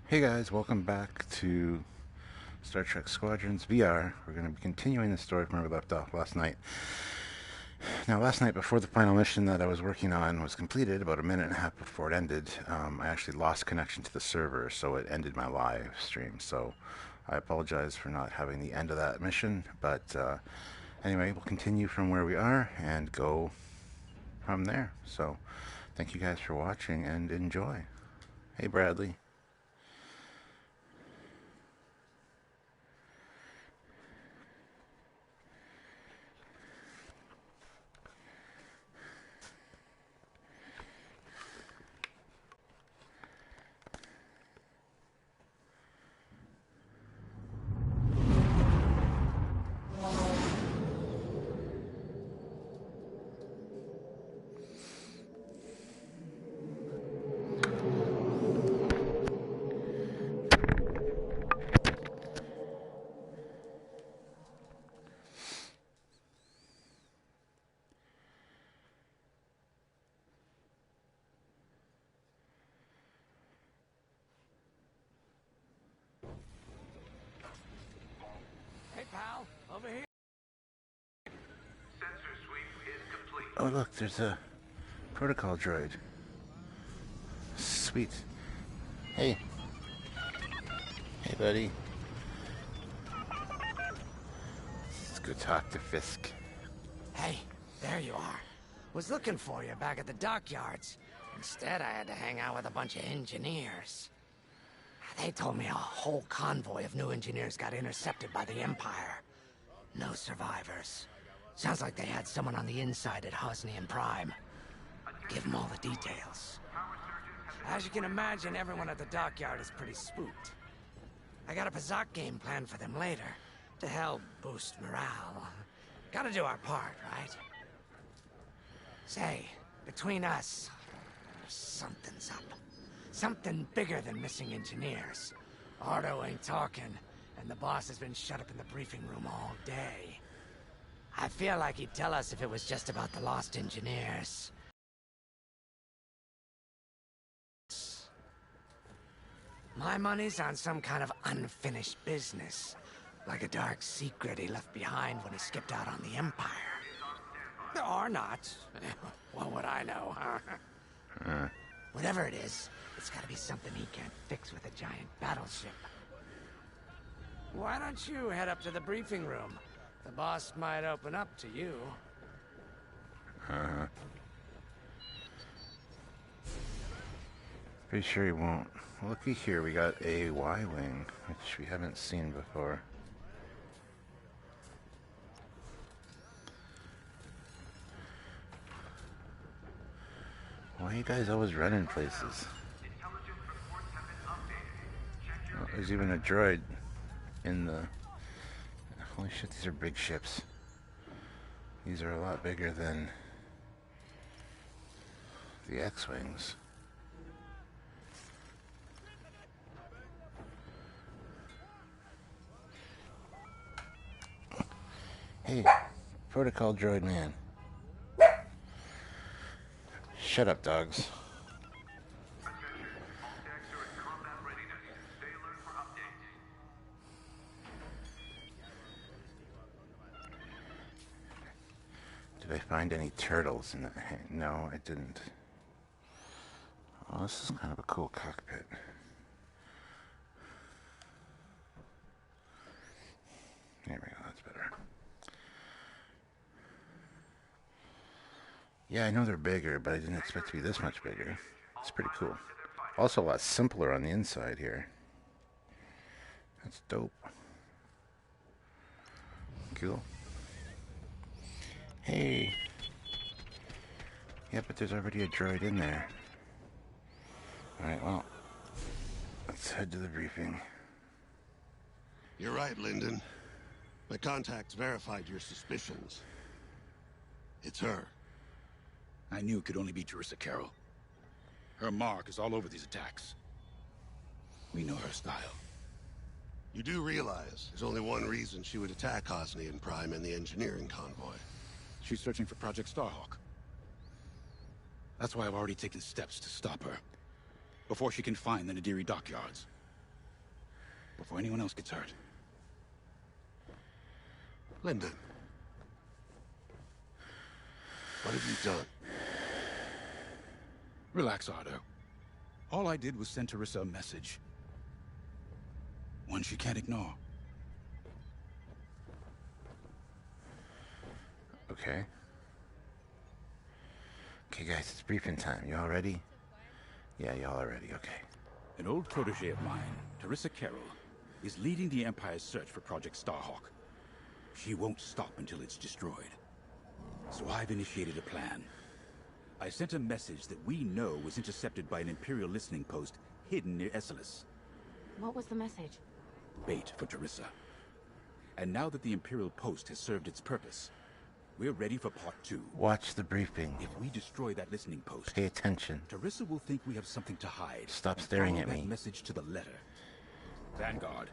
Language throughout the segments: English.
Hey guys, welcome back to Star Trek Squadrons VR. We're going to be continuing the story from where we left off last night. Now, last night, before the final mission that I was working on was completed, about a minute and a half before it ended, I actually lost connection to the server, so it ended my live stream. So I apologize for not having the end of that mission, but anyway, we'll continue from where we are and go from there. So thank you guys for watching and enjoy. Hey Bradley. Over here. Sensor sweep is complete. Oh look, there's a protocol droid. Sweet. Hey. Hey buddy. Let's go talk to Fisk. Hey, there you are. Was looking for you back at the dockyards. Instead, I had to hang out with a bunch of engineers. They told me a whole convoy of new engineers got intercepted by the Empire. No survivors. Sounds like they had someone on the inside at Hosnian Prime. Give them all the details. As you can imagine, everyone at the dockyard is pretty spooked. I got a Pazak game planned for them later, to help boost morale. Gotta do our part, right? Say, between us, something's up. Something bigger than missing engineers. Ardo ain't talking, and the boss has been shut up in the briefing room all day. I feel like he'd tell us if it was just about the lost engineers. My money's on some kind of unfinished business. Like a dark secret he left behind when he skipped out on the Empire. Or not. What would I know, huh? Whatever it is, it's gotta be something he can't fix with a giant battleship. Why don't you head up to the briefing room? The boss might open up to you. Pretty sure he won't. Looky here, we got a Y-Wing, which we haven't seen before. Why are you guys always running places? Oh, there's even a droid in the... Holy shit, these are big ships. These are a lot bigger than the X-Wings. Hey, protocol droid man. Shut up, dogs. Did I find any turtles in that? No, I didn't. Oh, this is kind of a cool cockpit. There we go, that's better. Yeah, I know they're bigger, but I didn't expect to be this much bigger. It's pretty cool. Also a lot simpler on the inside here. That's dope. Cool. Hey. Yeah, but there's already a droid in there. Alright, well, let's head to the briefing. You're right, Lyndon. My contacts verified your suspicions. It's her. I knew it could only be Teresa Carroll. Her mark is all over these attacks. We know her style. You do realize there's only one reason she would attack Hosnian Prime and the engineering convoy. She's searching for Project Starhawk. That's why I've already taken steps to stop her. Before she can find the Nadiri dockyards. before anyone else gets hurt. Lyndon. What have you done? Relax, Ardo. All I did was send Teresa a message. One she can't ignore. Okay. Okay, guys, it's briefing time. You all ready? Yeah, y'all are ready. Okay. An old protege of mine, Teresa Carroll, is leading the Empire's search for Project Starhawk. She won't stop until it's destroyed. So I've initiated a plan. I sent a message that we know was intercepted by an Imperial listening post hidden near Esselis. What was the message? Bait for Teresa. And now that the Imperial post has served its purpose, we're ready for part 2. Watch the briefing. If we destroy that listening post, Pay attention. Teresa will think we have something to hide. Stop and staring follow at that me. message to the letter. Vanguard,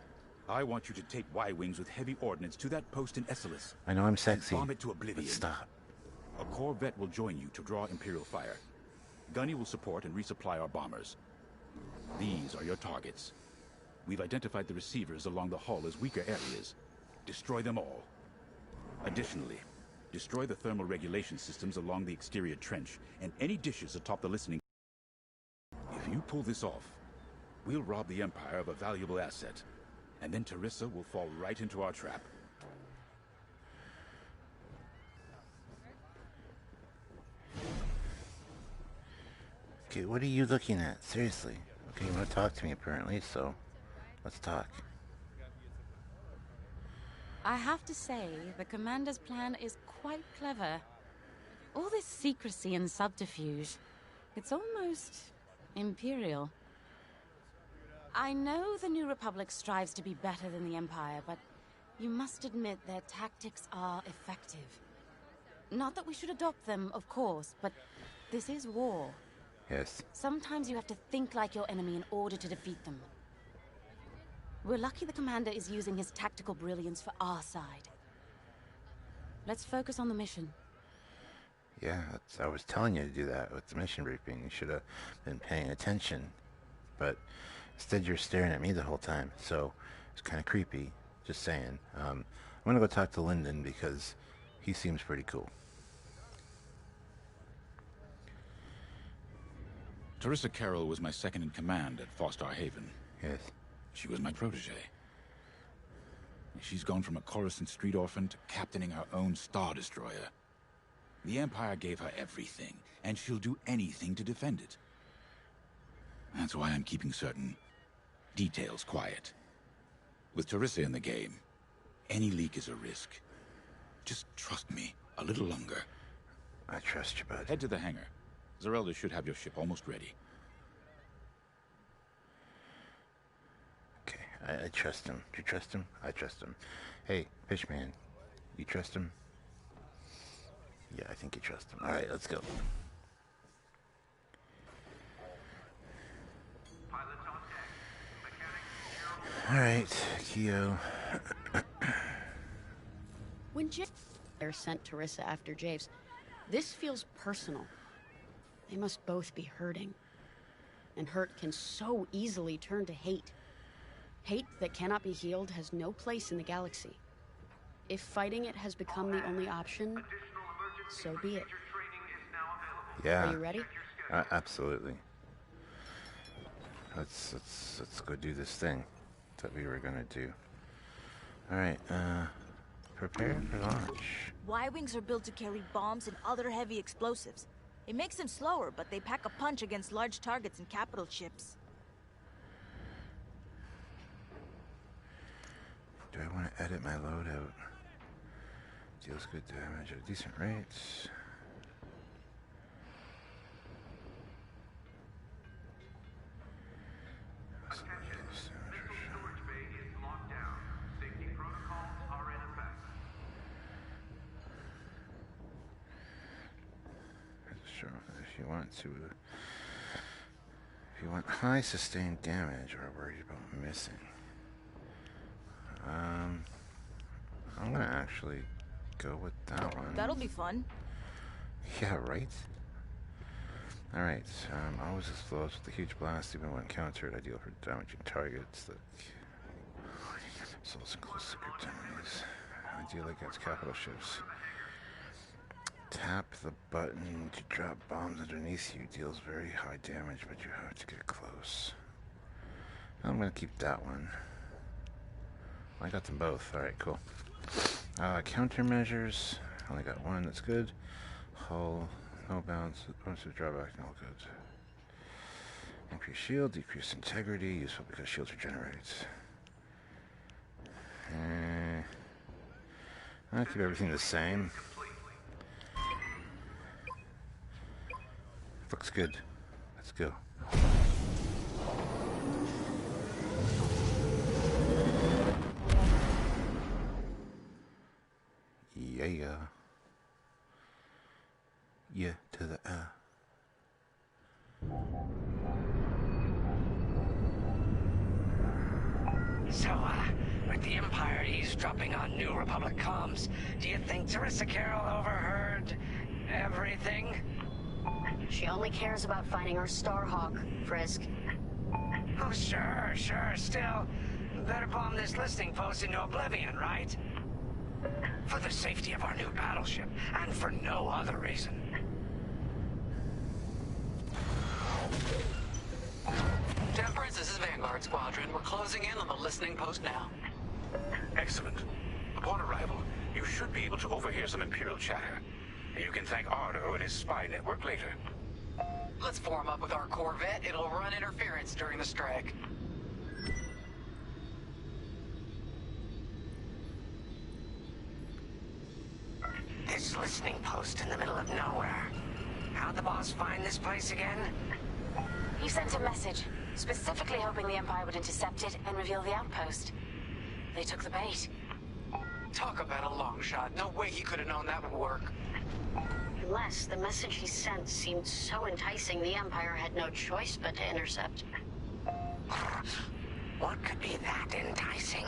I want you to take Y-wings with heavy ordnance to that post in Esselis. I know I'm sexy, Bomb it to oblivion. but stop. A Corvette will join you to draw Imperial fire. Gunny will support and resupply our bombers. These are your targets. We've identified the receivers along the hull as weaker areas. Destroy them all. Additionally, destroy the thermal regulation systems along the exterior trench and any dishes atop the listening. If you pull this off, we'll rob the Empire of a valuable asset, and then Teresa will fall right into our trap. Okay, what are you looking at? Seriously. Okay, you want to talk to me apparently, so let's talk. I have to say, the Commander's plan is quite clever. All this secrecy and subterfuge, it's almost Imperial. I know the New Republic strives to be better than the Empire, but you must admit their tactics are effective. Not that we should adopt them, of course, but this is war. Yes. Sometimes you have to think like your enemy in order to defeat them. We're lucky the Commander is using his tactical brilliance for our side. Let's focus on the mission. Yeah, I was telling you to do that with the mission briefing. You should have been paying attention. But instead you're staring at me the whole time, so it's kind of creepy. Just saying. I'm going to go talk to Lyndon because he seems pretty cool. Teresa Carroll was my second in command at Fostar Haven. Yes. She was my protege. She's gone from a Coruscant street orphan to captaining her own Star Destroyer. The Empire gave her everything, and she'll do anything to defend it. That's why I'm keeping certain details quiet. With Teresa in the game, any leak is a risk. Just trust me a little longer. I trust you, bud. Head to the hangar. Zerelda should have your ship almost ready. Okay, I trust him. Do you trust him? I trust him. Hey, Fishman, you trust him? Yeah, I think you trust him. Alright, let's go. Alright, Keo. When Javes sent Teresa after Javes, this feels personal. They must both be hurting. And hurt can so easily turn to hate. Hate that cannot be healed has no place in the galaxy. If fighting it has become the only option, so be it. Yeah. Are you ready? Absolutely. Let's go do this thing that we were gonna do. Alright, prepare for launch. Y-wings are built to carry bombs and other heavy explosives. It makes them slower, but they pack a punch against large targets and capital ships. Do I want to edit my loadout? Deals good damage at decent rates. If you want high sustained damage or worried about missing, I'm gonna actually go with that one. That'll be fun. Yeah, right? Alright, always explodes with a huge blast even when encountered, ideal for damaging targets. Souls include secret enemies. Ideal against capital ships. Tap the button to drop bombs underneath you. Deals very high damage, but you have to get close. I'm gonna keep that one. I got them both. Alright, cool. Countermeasures. Only got one. That's good. Hull. No bounce. Bonus to drawback. No good. Increase shield. Decrease integrity. Useful because shields regenerates. I'll keep everything the same. Looks good. Let's go. Yeah. Yeah to the So, with the Empire eavesdropping on New Republic comms, do you think Teresa Carroll overheard everything? She only cares about finding our Starhawk, Frisk. Oh, sure. Still, better bomb this listening post into oblivion, right? For the safety of our new battleship, and for no other reason. Temperance, this is Vanguard Squadron. We're closing in on the listening post now. Excellent. Upon arrival, you should be able to overhear some Imperial chatter. And you can thank Ardo and his spy network later. Let's form up with our Corvette. It'll run interference during the strike. This listening post in the middle of nowhere. How'd the boss find this place again? He sent a message, specifically hoping the Empire would intercept it and reveal the outpost. They took the bait. Talk about a long shot. No way he could have known that would work. Unless the message he sent seemed so enticing the Empire had no choice but to intercept. What could be that enticing?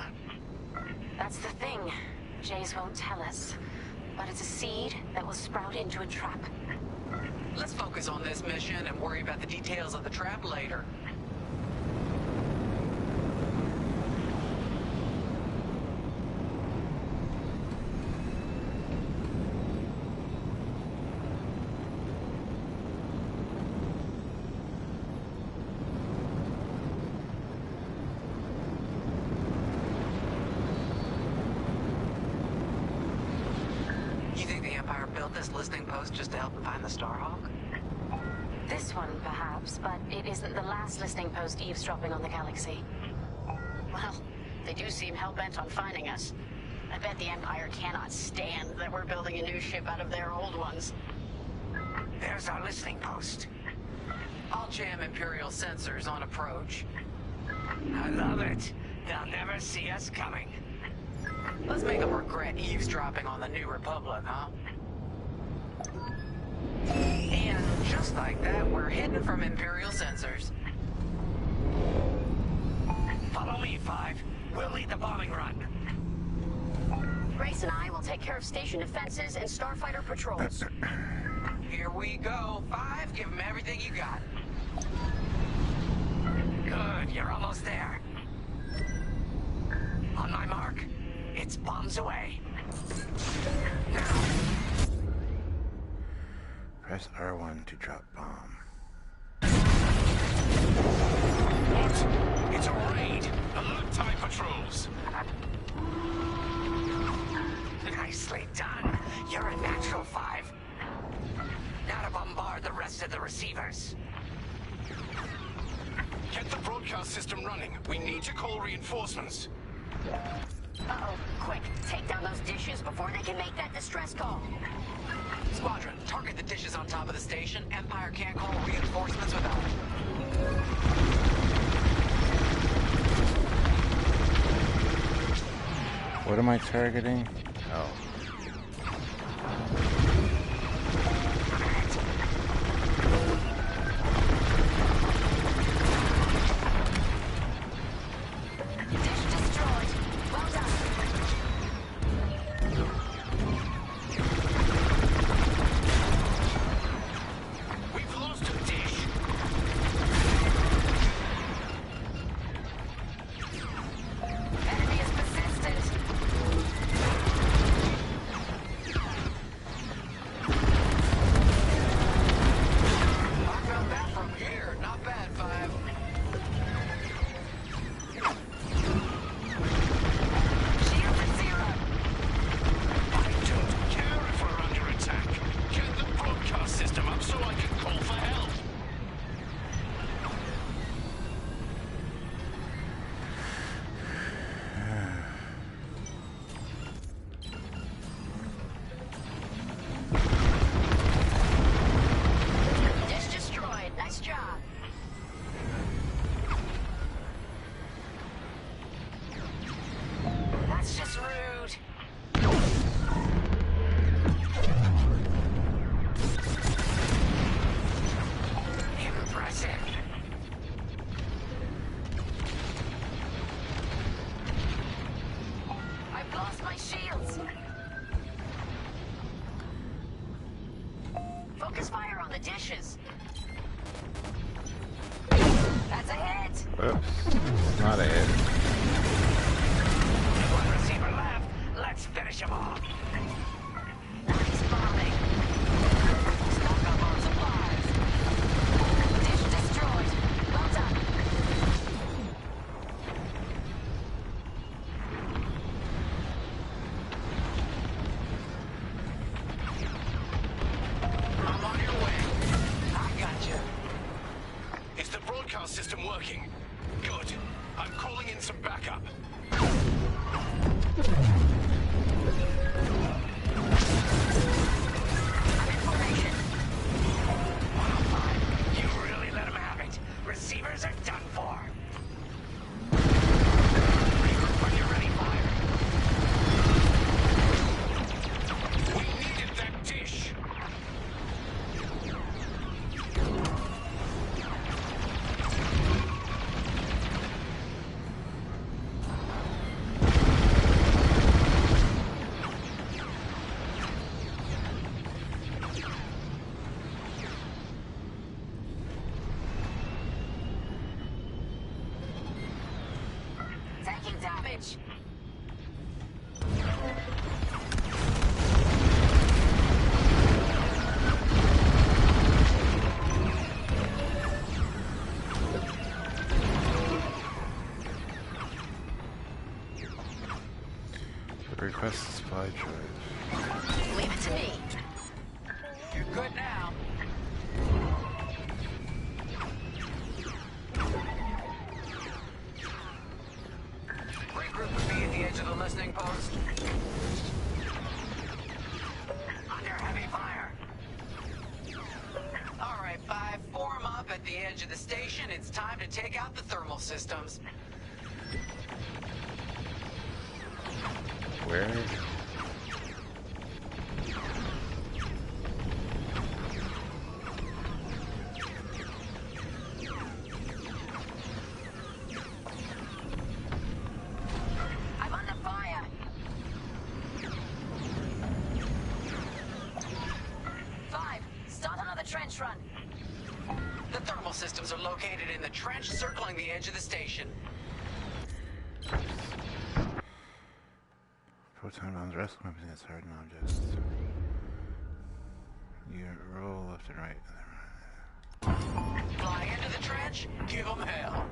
That's the thing. Jays won't tell us. But it's a seed that will sprout into a trap. Let's focus on this mission and worry about the details of the trap later. This listening post just to help him find the Starhawk? This one, perhaps, but it isn't the last listening post eavesdropping on the galaxy. Well, they do seem hell-bent on finding us. I bet the Empire cannot stand that we're building a new ship out of their old ones. There's our listening post. I'll jam Imperial sensors on approach. I love it. They'll never see us coming. Let's make them regret eavesdropping on the New Republic, huh? And just like that, we're hidden from Imperial sensors. Follow me, Five. We'll lead the bombing run. Grace and I will take care of station defenses and starfighter patrols. Here we go. Five, give them everything you got. Good, you're almost there. On my mark. It's bombs away. Now. Press R1 to drop bomb. What? It's a raid! Alert TIE patrols! Nicely done. You're a natural, Five. Now to bombard the rest of the receivers. Get the broadcast system running. We need to call reinforcements. Uh-oh, quick, take down those dishes before they can make that distress call. Squadron, target the dishes on top of the station. Empire can't call reinforcements without it. What am I targeting? Oh. Focus fire on the dishes. That's a hit. Oops. Not a hit. One receiver left. Let's finish him off. Nice bombing. Stock up on supplies. Dish destroyed. Well done. I'm on your way. I got you. Is the broadcast system working? Good. I'm calling in some backup. You really let him have it. Receivers are done for. Regroup when you're ready, fire. We needed that dish. Taking damage. Request supply drive. Leave it to me. You're good now. Regroup would be at the edge of the listening post. Under heavy fire. All right, 5, form up at the edge of the station. It's time to take out the thermal systems. Where? I'm under fire. Five, start another trench run. The thermal systems are located in the trench circling the edge of the station. Proton bombs, wrestling weapons against hardened objects. You roll left and right. Fly into the trench, give them hell.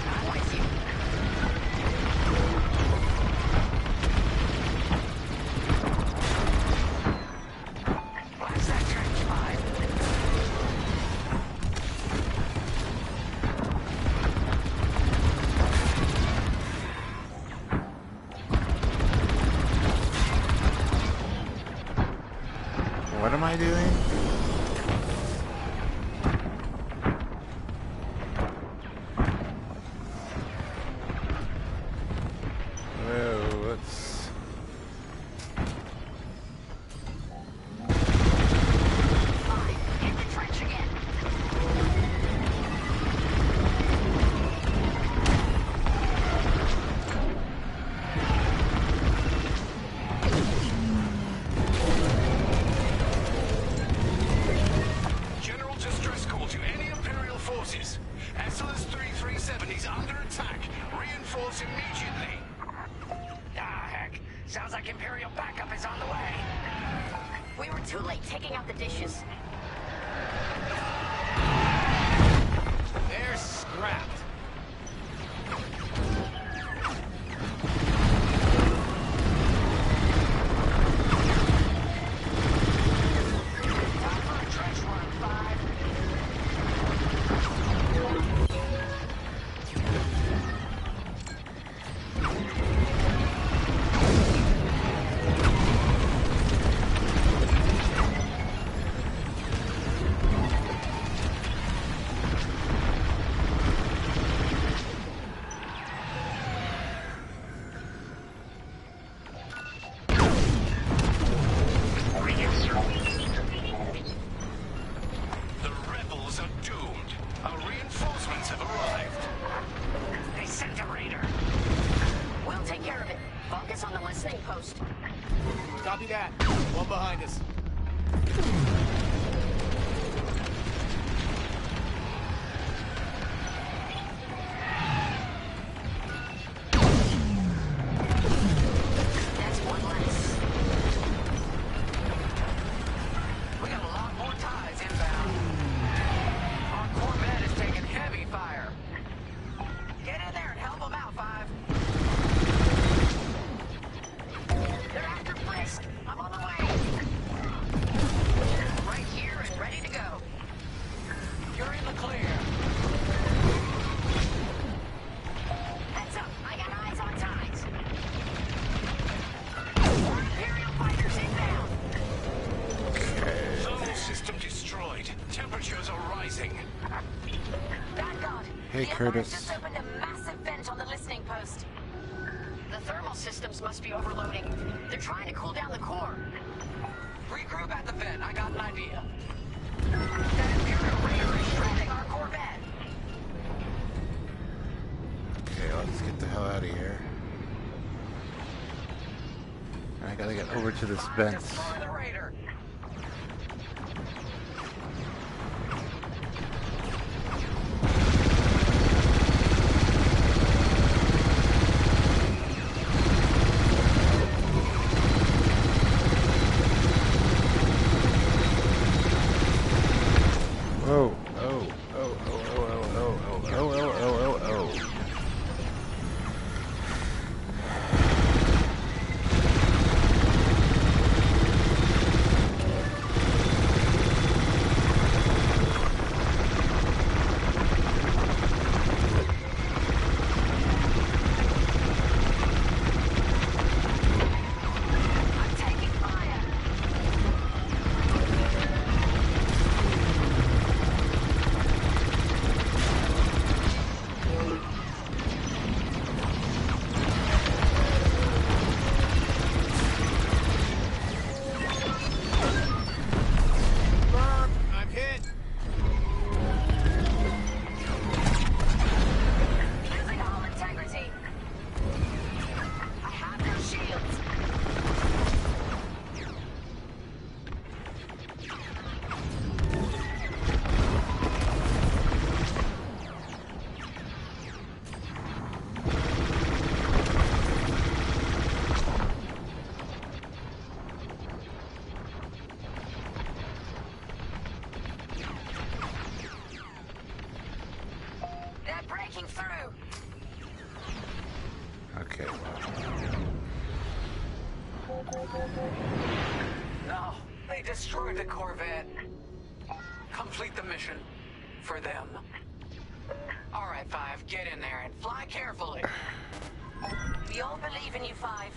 I'm with you. Blast that trench, five. What am I doing? Whoa, let's... Fine, hit the trench again. General distress call to any Imperial forces. SLS 337 is under attack. Reinforce immediately. Ah, heck. Sounds like Imperial backup is on the way. We were too late taking out the dishes. They're scrapped. Time for a trench run, five. Copy that. One behind us. That's one less. We got a lot more ties inbound. Our Corvette is taking heavy fire. Get in there and help them out, Five. They're after Frisk. I'm on the way. Right here and ready to go. You're in the clear. Heads up. I got eyes on ties. More Imperial fighters inbound. Thermal system destroyed. Temperatures are rising. Vanguard. Hey, the Curtis. Empire's just opened a massive vent on the listening post. The thermal systems must be overloading. They're trying to cool down the core. Regroup at the vent. I got an idea. That Imperial Raider is shredding our Corvette. Okay, let's get the hell out of here. I gotta get over to this vent. Destroy the Raider. Whoa, oh, oh, oh, oh, oh, oh, oh, oh, oh, oh, oh, oh. I'm taking fire. Burp! I'm hit. Losing all integrity. I have no shields. They're breaking through. Okay, No, they destroyed the Corvette. Complete the mission. For them. All right, Five, get in there and fly carefully. We all believe in you, Five.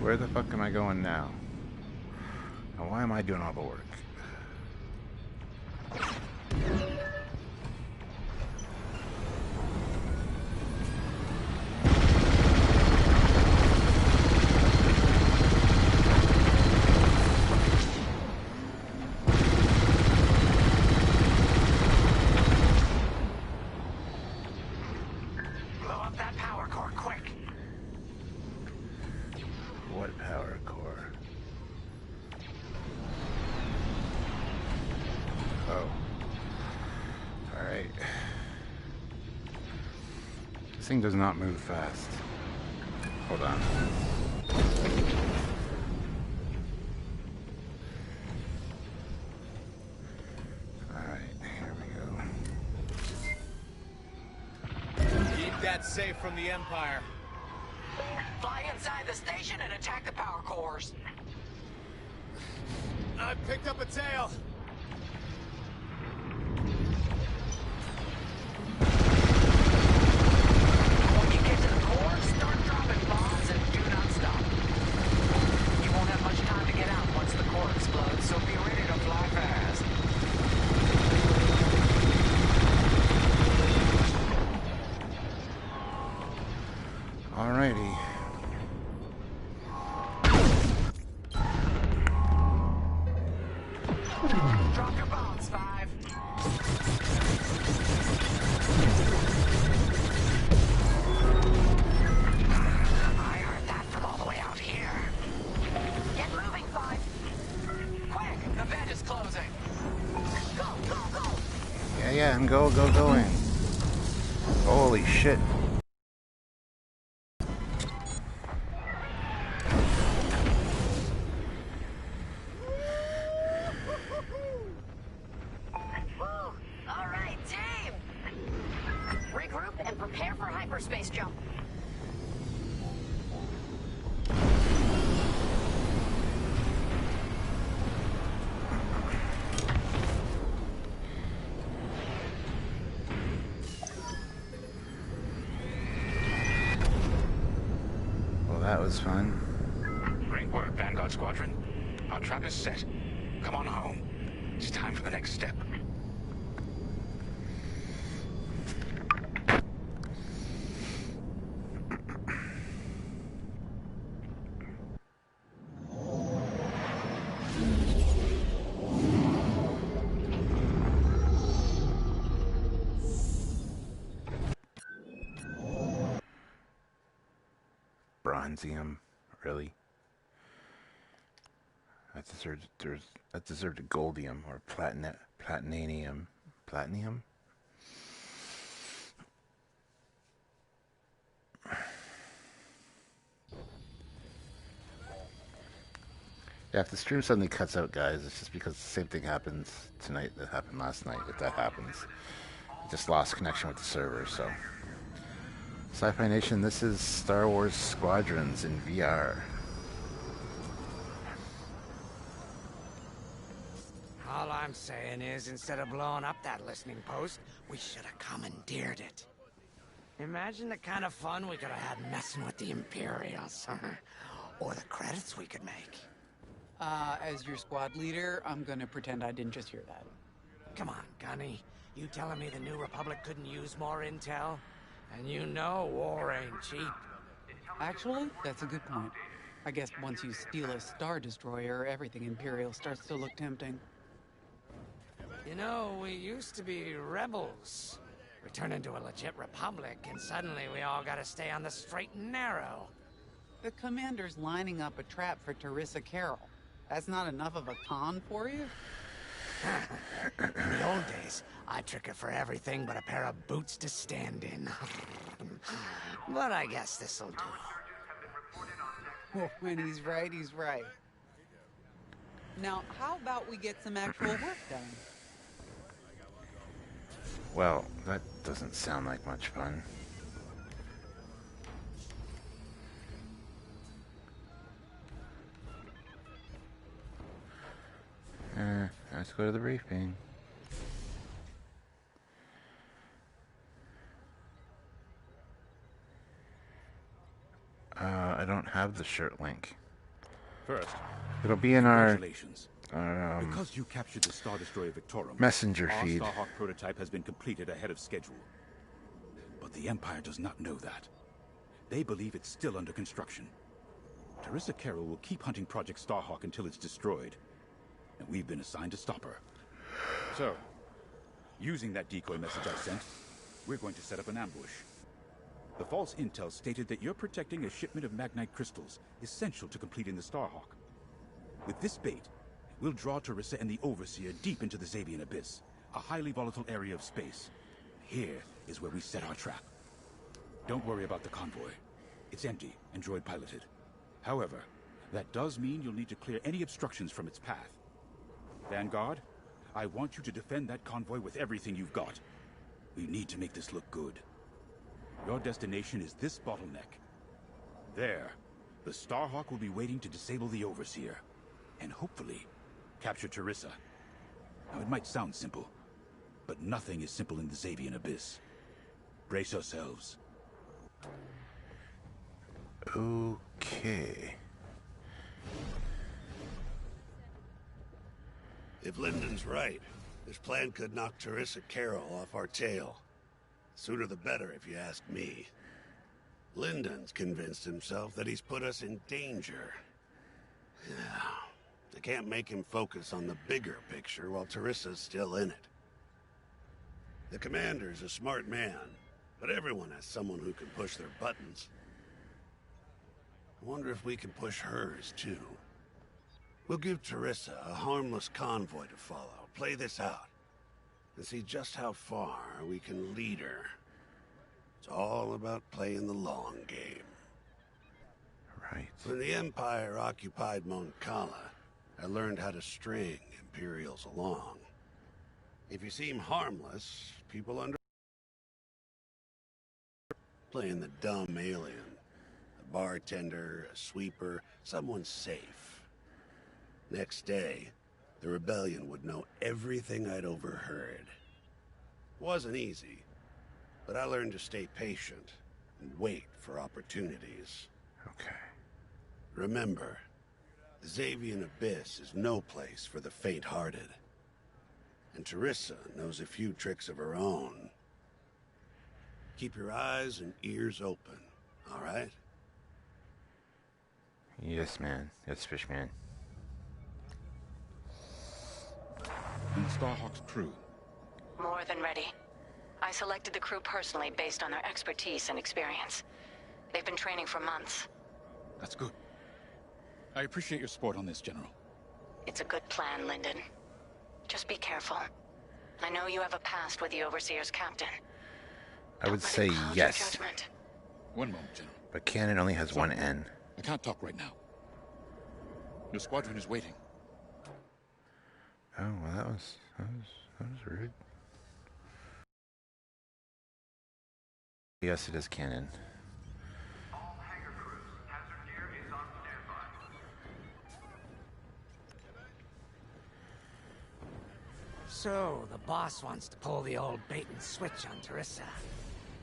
where the fuck am I going now? And why am I doing all the work? Blow up that power core, quick. What power core? Oh. Alright. This thing does not move fast. Hold on. Alright, here we go. Keep that safe from the Empire. Fly inside the station and attack the power cores. I picked up a tail. When you get to the core, start dropping bombs and do not stop. You won't have much time to get out once the core explodes, so be ready to fly fast. Alrighty. going. Holy shit. All right, team. Regroup and prepare for hyperspace jump. That was fun. Great work, Vanguard Squadron. Our trap is set. Come on home. It's time for the next step. Bronzium, really? That deserved a goldium or platinum. Platinum? Yeah, if the stream suddenly cuts out, guys, it's just because the same thing happens tonight that happened last night, if that happens. I just lost connection with the server, so. Sci-Fi Nation, this is Star Wars Squadrons in VR. All I'm saying is, instead of blowing up that listening post, we should have commandeered it. Imagine the kind of fun we could have had messing with the Imperials. Or the credits we could make. As your squad leader, I'm gonna pretend I didn't just hear that. Come on, Gunny. You telling me the New Republic couldn't use more intel? And you know war ain't cheap. Actually, that's a good point. I guess once you steal a Star Destroyer, everything Imperial starts to look tempting. You know, we used to be rebels. We turned into a legit republic, and suddenly we all gotta stay on the straight and narrow. The commander's lining up a trap for Teresa Carroll. That's not enough of a con for you? In the old days, I'd trick her for everything but a pair of boots to stand in. But I guess this'll do. Well, when he's right, he's right. Now, how about we get some actual work done? Well, that doesn't sound like much fun. Let's go to the briefing. I don't have the shirt link. First, it'll be in our congratulations. Because you captured the Star Destroyer Victorum, messenger our feed. Starhawk prototype has been completed ahead of schedule. But the Empire does not know that. They believe it's still under construction. Teresa Carroll will keep hunting Project Starhawk until it's destroyed. And we've been assigned to stop her. So, using that decoy message I sent, we're going to set up an ambush. The false intel stated that you're protecting a shipment of Magnite crystals, essential to completing the Starhawk. With this bait, we'll draw Teresa and the Overseer deep into the Xavian Abyss, a highly volatile area of space. Here is where we set our trap. Don't worry about the convoy. It's empty and droid-piloted. However, that does mean you'll need to clear any obstructions from its path. Vanguard, I want you to defend that convoy with everything you've got. We need to make this look good. Your destination is this bottleneck. There, the Starhawk will be waiting to disable the Overseer, and hopefully, capture Teresa. Now, it might sound simple, but nothing is simple in the Xavian Abyss. Brace yourselves. Okay. If Lyndon's right, this plan could knock Teresa Carroll off our tail. Sooner the better, if you ask me. Lyndon's convinced himself that he's put us in danger. Yeah. They can't make him focus on the bigger picture while Teresa's still in it. The commander's a smart man, but everyone has someone who can push their buttons. I wonder if we can push hers, too. We'll give Teresa a harmless convoy to follow. Play this out. and see just how far we can lead her. It's all about playing the long game. Right. When the Empire occupied Moncala, I learned how to string Imperials along. If you seem harmless, people under playing the dumb alien. A bartender, a sweeper, someone safe. Next day, the rebellion would know everything I'd overheard. Wasn't easy, but I learned to stay patient and wait for opportunities. Okay. Remember, the Xavian Abyss is no place for the faint-hearted. And Teresa knows a few tricks of her own. Keep your eyes and ears open, all right? Yes, man. Yes, Fishman. And Starhawk's crew. More than ready. I selected the crew personally based on their expertise and experience. They've been training for months. That's good. I appreciate your support on this, General. It's a good plan, Lyndon. Just be careful. I know you have a past with the Overseer's captain. I would say yes. One moment, General. But canon only has one N. I can't talk right now. Your squadron is waiting. Oh, well, that was rude. Yes, it is canon. All hangar crews, hazard gear is on standby. So, the boss wants to pull the old bait and switch on Teresa.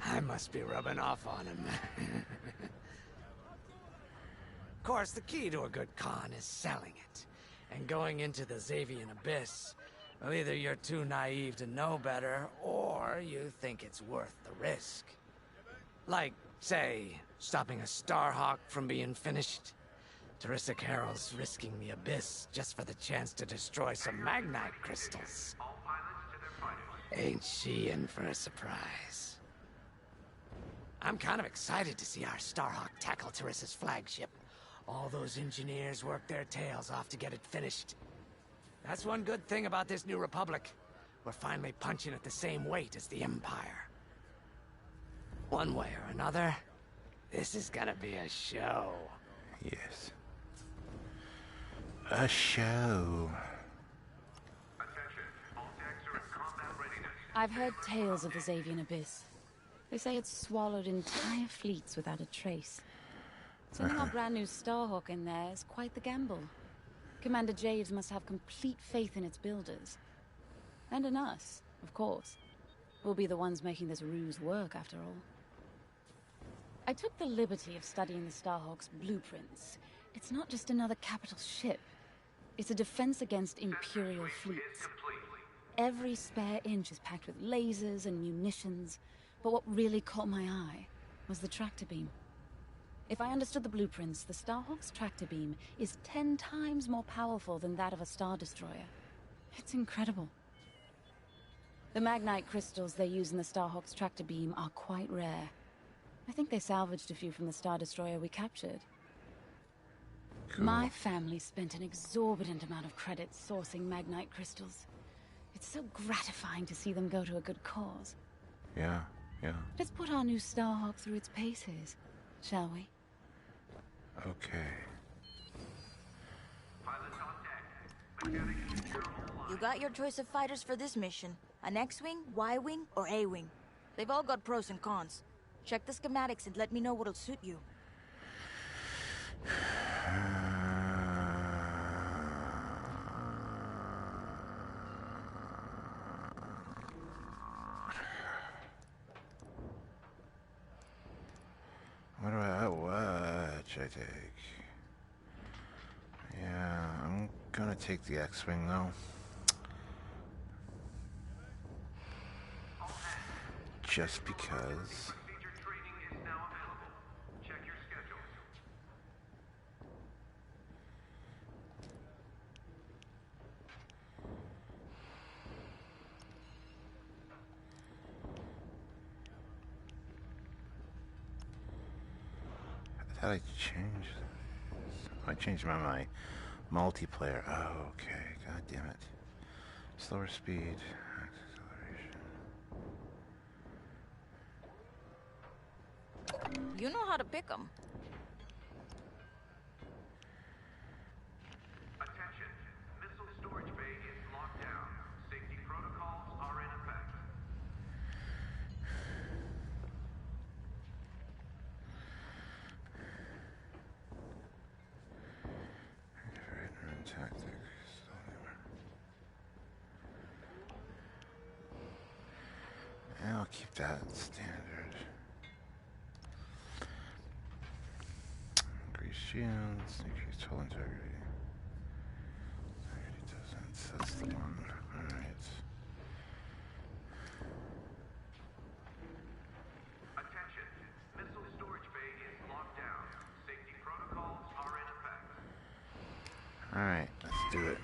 I must be rubbing off on him. Of course, the key to a good con is selling it. And going into the Xavian Abyss, well, either you're too naive to know better, or you think it's worth the risk. Like, say, stopping a Starhawk from being finished. Teresa Carroll's risking the Abyss just for the chance to destroy some Magnite crystals. All pilots to their fighters. Ain't she in for a surprise? I'm kind of excited to see our Starhawk tackle Teresa's flagship. All those engineers work their tails off to get it finished. That's one good thing about this new Republic. We're finally punching at the same weight as the Empire. One way or another, this is gonna be a show. Yes. A show. Attention, all decks are in combat readiness. I've heard tales of the Xavian Abyss. They say it's swallowed entire fleets without a trace. Sending our brand new Starhawk in there is quite the gamble. Commander Eaves must have complete faith in its builders. And in us, of course. We'll be the ones making this ruse work, after all. I took the liberty of studying the Starhawk's blueprints. It's not just another capital ship. It's a defense against Imperial fleets. Every spare inch is packed with lasers and munitions, but what really caught my eye was the tractor beam. If I understood the blueprints, the Starhawk's tractor beam is 10 times more powerful than that of a Star Destroyer. It's incredible. The Magnite crystals they use in the Starhawk's tractor beam are quite rare. I think they salvaged a few from the Star Destroyer we captured. Cool. My family spent an exorbitant amount of credits sourcing Magnite crystals. It's so gratifying to see them go to a good cause. Yeah, yeah. Let's put our new Starhawk through its paces, shall we? Okay. Pilots on deck. Mechanics secure all lines. You got your choice of fighters for this mission. An X-Wing, Y-Wing, or A-Wing. They've all got pros and cons. Check the schematics and let me know what'll suit you. What should I take? Yeah, I'm gonna take the X-Wing though. Just because. Procedure training is now available. Check your schedule. I thought I changed. I changed my multiplayer. Oh, okay. God damn it. Slower speed. Acceleration. You know how to pick them. Attention. Missile storage bay is locked down. Safety protocols are in effect. And I'll keep that standard. Increase shields, increase total integrity. Integrity doesn't, that's the one. Alright. Attention. Missile storage bay is locked down. Safety protocols are in effect. Alright, let's do it.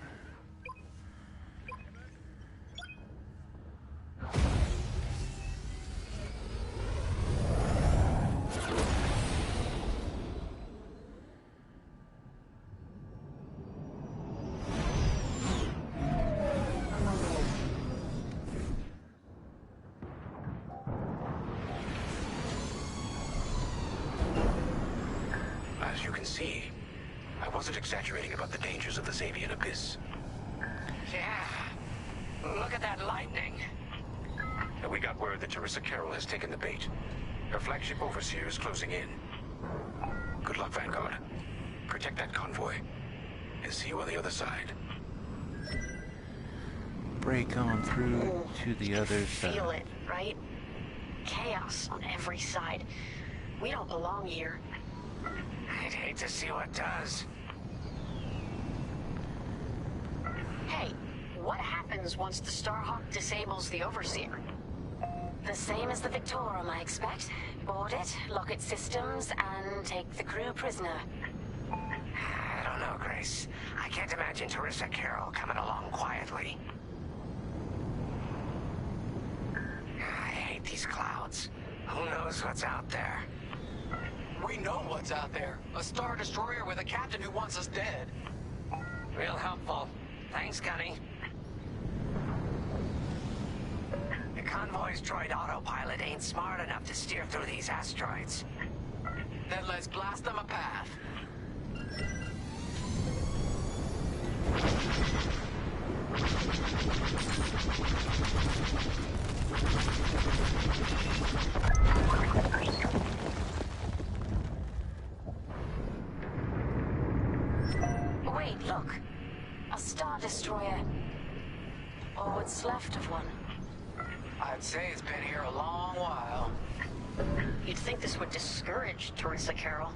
As you can see, I wasn't exaggerating about the dangers of the Xavian Abyss. Yeah. Look at that lightning. And we got word that Teresa Carroll has taken the bait. Her flagship overseer is closing in. Good luck, Vanguard. Protect that convoy. And see you on the other side. Break on through to the other side. Feel it, right? Chaos on every side. We don't belong here. I'd hate to see what does. Hey, what happens once the Starhawk disables the Overseer? The same as the Victorum, I expect. Board it, lock its systems, and take the crew prisoner. I don't know, Grace. I can't imagine Teresa Carroll coming along quietly. I hate these clouds. Who knows what's out there? We know what's out there. A Star Destroyer with a captain who wants us dead. Real helpful. Thanks, Gunny. The convoy's droid autopilot ain't smart enough to steer through these asteroids. Then let's blast them a path. Wait, look. A Star Destroyer. Or what's left of one. I'd say it's been here a long while. You'd think this would discourage Teresa Carroll.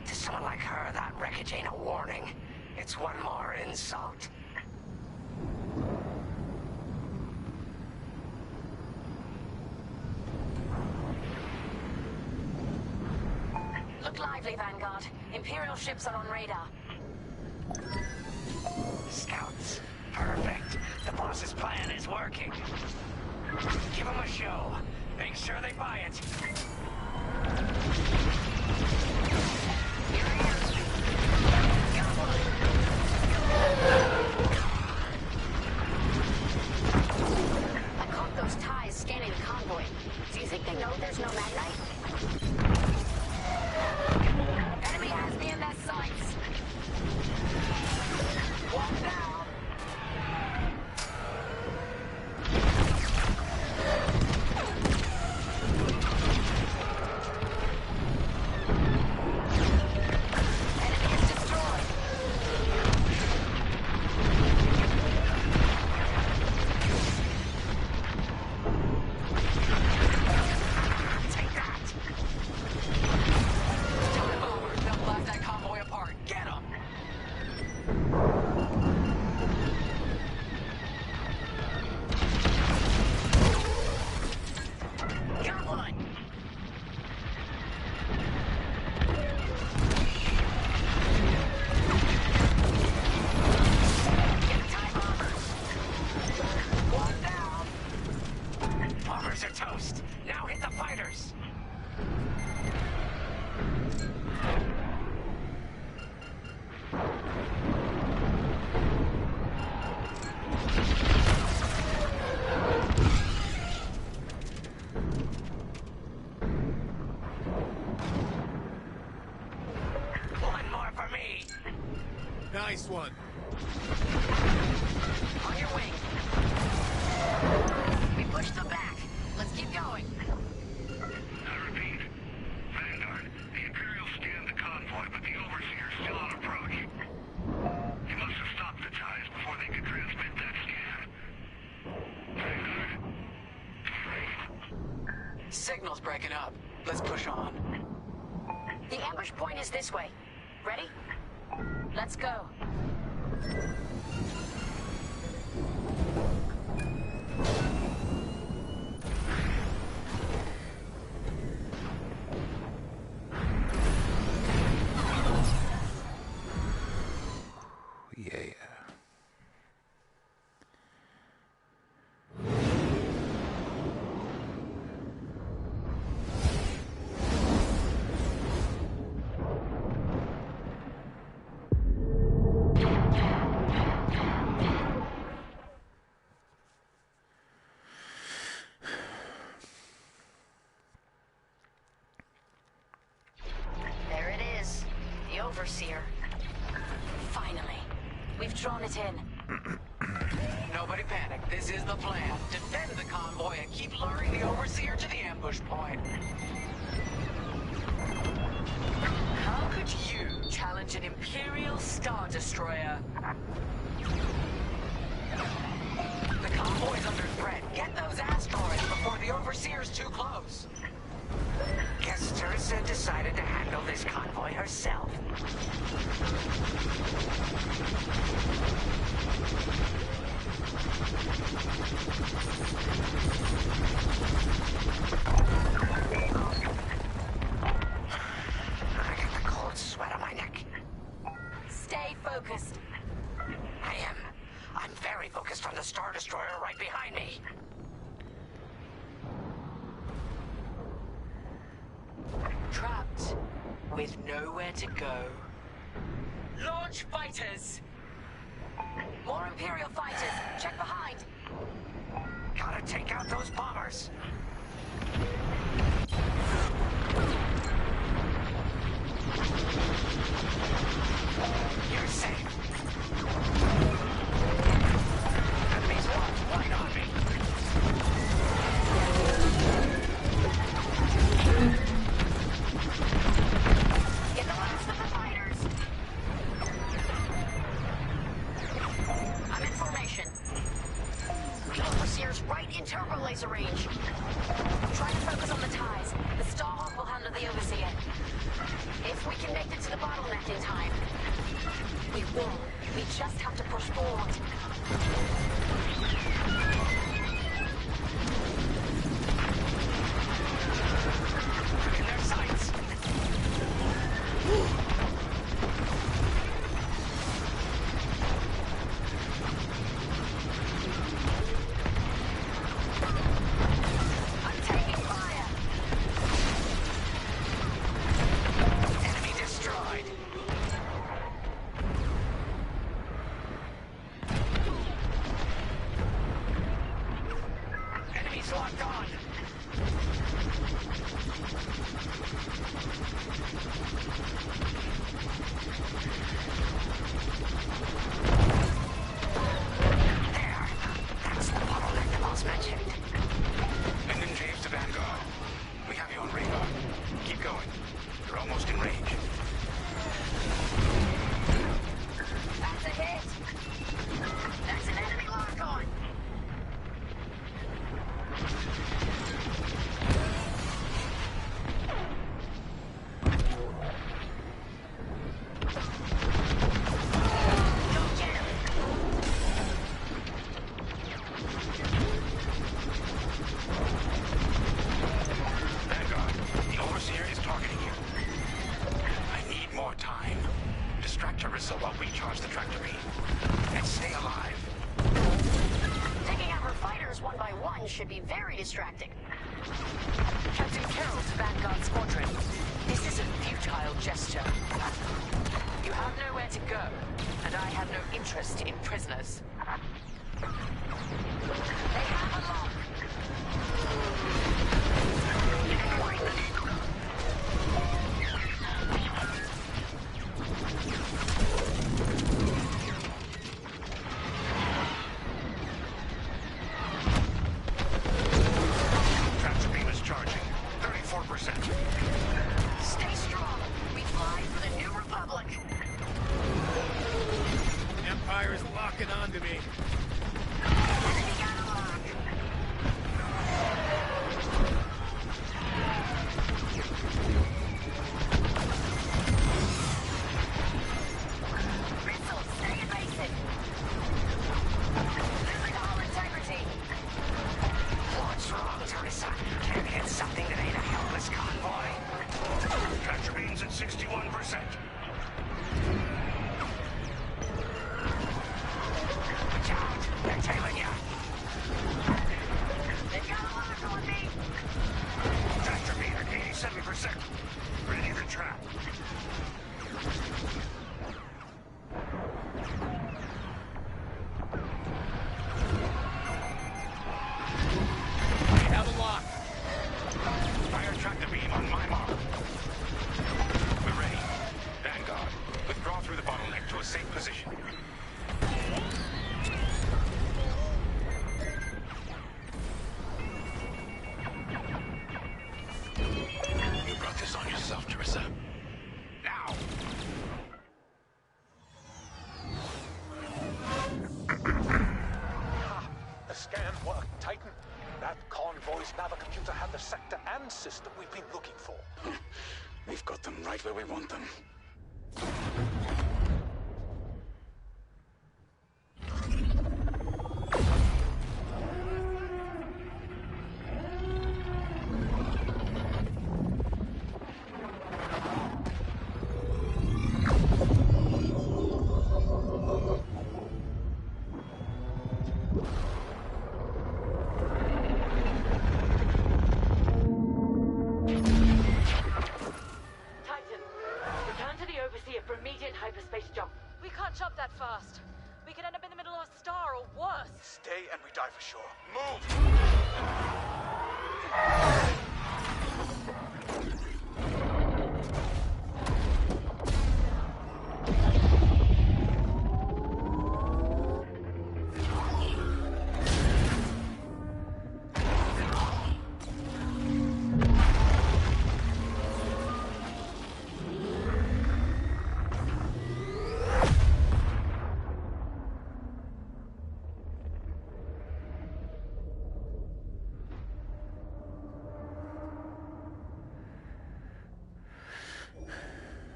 To someone like her, that wreckage ain't a warning. It's one more insult. Look lively, Vanguard. Imperial ships are on radar. Scouts. Perfect. The boss's plan is working. Give them a show. Make sure they buy it. I caught those ties scanning the convoy. Do you think they know there's no magnite? Enemy has me in their sights. One down. this one. On your wing. We pushed them back. Let's keep going. I repeat. Vanguard, the Imperials scanned the convoy, but the Overseer's still on approach. He must have stopped the ties before they could transmit that scan. Vanguard? Signal's breaking up. Let's push on. The ambush point is this way. Ready? Let's go. Yeah. There it is. The Overseer. Finally. We've drawn it in. Nobody panic. This is the plan. Defend the convoy and keep luring the Overseer to the ambush point. How could you challenge an Imperial Star Destroyer? The convoy's under threat. Get those asteroids before the Overseer's too close. Guess Teresa decided to handle this convoy herself. I got the cold sweat on my neck. Stay focused. I am. I'm very focused on the Star Destroyer right behind me. Trapped with nowhere to go. Launch fighters! More Imperial fighters. Check behind. Gotta take out those bombers. You're safe. Enemies walked right on me. Get the last of the fighters. I'm in formation. The Overseer's right in turbo laser range. Try to focus on the ties. The Starhawk will handle the Overseer. If we can make it to the bottleneck in time. We will. We just have to push forward. In their sights. I'm taking fire. Enemy destroyed. Enemies locked on. There. That's the bottleneck the boss mentioned. Lyndon James to Vanguard. We have you on radar. Keep going. You're almost in range. That's a hit. That's an enemy lock on. Go get him. Vanguard, the Overseer is targeting you. I need more time. Distract Teresa while we charge the tractor beam. And stay alive. Taking out her fighters one by one should be very distracting. Captain Carroll to Vanguard Squadron. This is a futile gesture. You have nowhere to go, and I have no interest in prisoners. They have a lock. 100%. Watch out! They're tailing you! They've got a lock on me! Tractor meter, 87%. Ready to trap. Have a lock. Fire tractor beam on my mark. We're ready. Vanguard, withdraw through the bottleneck to a safe position. You brought this on yourself, Teresa. Now! The scan worked, Titan. That convoy's navicomputer had the sector and system we've been looking for. We've got them right where we want them. Titan, return to the Overseer for immediate hyperspace jump. We can't jump that fast. We could end up in the middle of a star or worse. Stay and we die for sure. Move!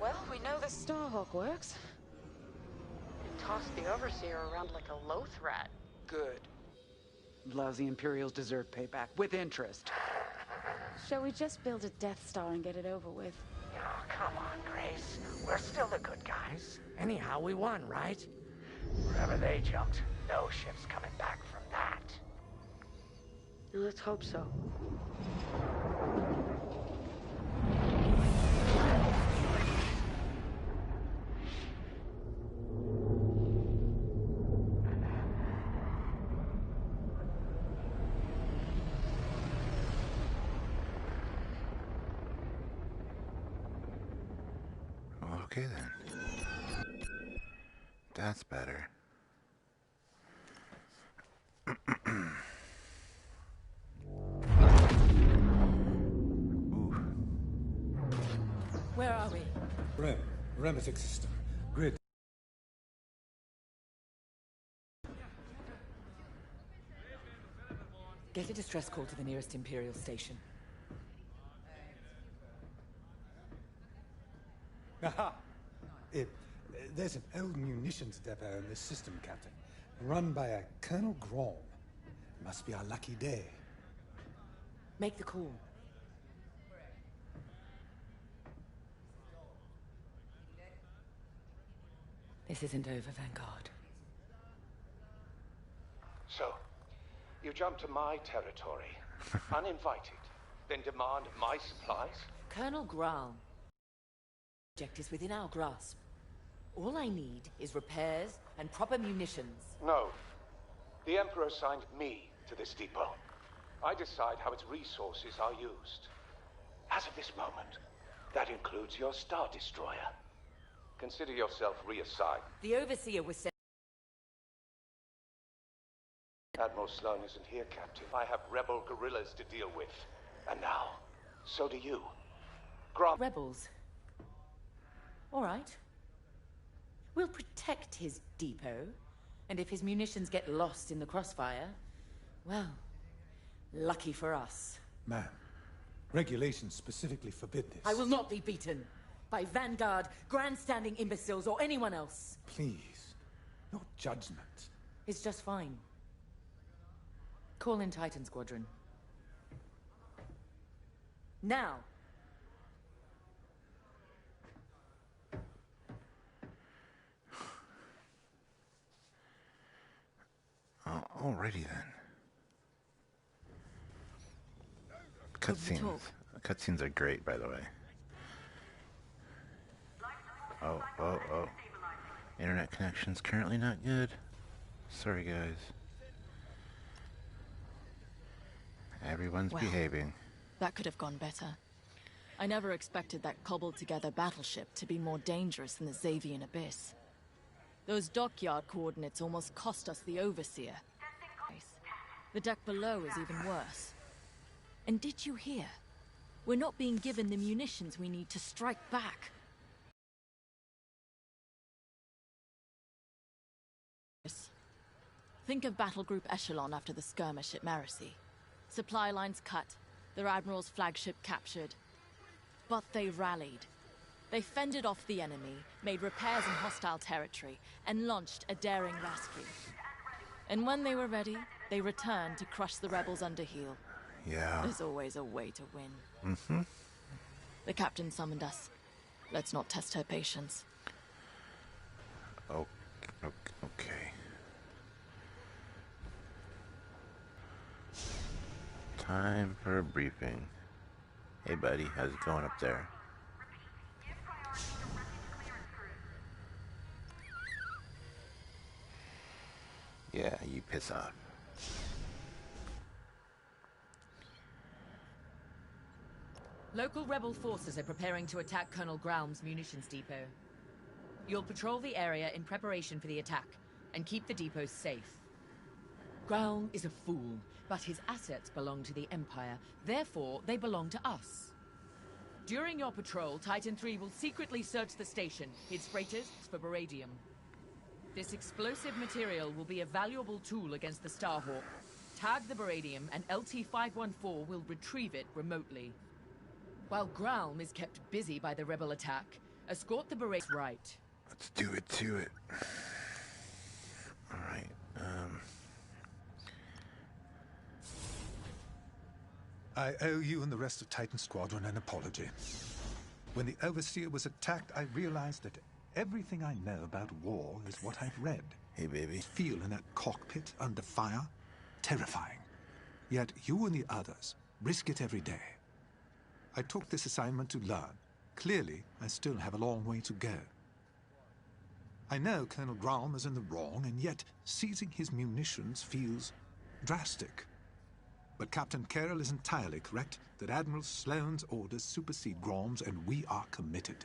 Well, we know the Starhawk works. Toss the Overseer around like a loath rat. Good. Lousy Imperial's deserve payback, with interest. Shall we just build a Death Star and get it over with? Oh, come on, Grace. We're still the good guys. Anyhow, we won, right? Wherever they jumped, no ship's coming back from that. Let's hope so. Okay then. That's better. Where are we? Nemecek system. Grid. Get a distress call to the nearest Imperial station. Aha! There's an old munitions depot in this system, Captain. Run by a Colonel Grom. Must be our lucky day. Make the call. This isn't over, Vanguard. So, you jump to my territory, uninvited, then demand my supplies? Colonel Graal. Object is within our grasp. All I need is repairs and proper munitions. No. The Emperor assigned me to this depot. I decide how its resources are used. As of this moment, that includes your Star Destroyer. Consider yourself reassigned. The Overseer was sent. Admiral Sloan isn't here, Captain. I have rebel guerrillas to deal with. And now, so do you. Rebels. All right. We'll protect his depot, and if his munitions get lost in the crossfire, well, lucky for us. Ma'am, regulations specifically forbid this. I will not be beaten by Vanguard, grandstanding imbeciles, or anyone else. Please, your judgment. It's just fine. Call in Titan Squadron. Now! Alrighty then. Cutscenes. Cutscenes are great, by the way. Oh. Internet connection's currently not good. Sorry, guys. Everyone's behaving. That could have gone better. I never expected that cobbled-together battleship to be more dangerous than the Xavian Abyss. Those dockyard coordinates almost cost us the Overseer. The deck below is even worse. And did you hear? We're not being given the munitions we need to strike back. Think of Battle Group Echelon after the skirmish at Marasy. Supply lines cut, their admiral's flagship captured. But they rallied. They fended off the enemy, made repairs in hostile territory, and launched a daring rescue. And when they were ready, they returned to crush the rebels under heel. Yeah. There's always a way to win. Mm-hmm. The captain summoned us. Let's not test her patience. Oh, okay. Time for a briefing. Hey, buddy, how's it going up there? Yeah, you piss off. Local rebel forces are preparing to attack Colonel Graum's munitions depot. You'll patrol the area in preparation for the attack, and keep the depot safe. Graum is a fool, but his assets belong to the Empire, therefore they belong to us. During your patrol, Titan III will secretly search the station, its freighters for beradium. This explosive material will be a valuable tool against the Starhawk. Tag the beradium, and LT-514 will retrieve it remotely. While Graum is kept busy by the rebel attack, escort the berets right. Let's do it to it. Alright, I owe you and the rest of Titan Squadron an apology. When the Overseer was attacked, I realized that everything I know about war is what I've read. Hey, baby. Feel in that cockpit under fire? Terrifying. Yet you and the others risk it every day. I took this assignment to learn. Clearly, I still have a long way to go. I know Colonel Graum is in the wrong, and yet seizing his munitions feels drastic. But Captain Carroll is entirely correct that Admiral Sloane's orders supersede Graum's, and we are committed.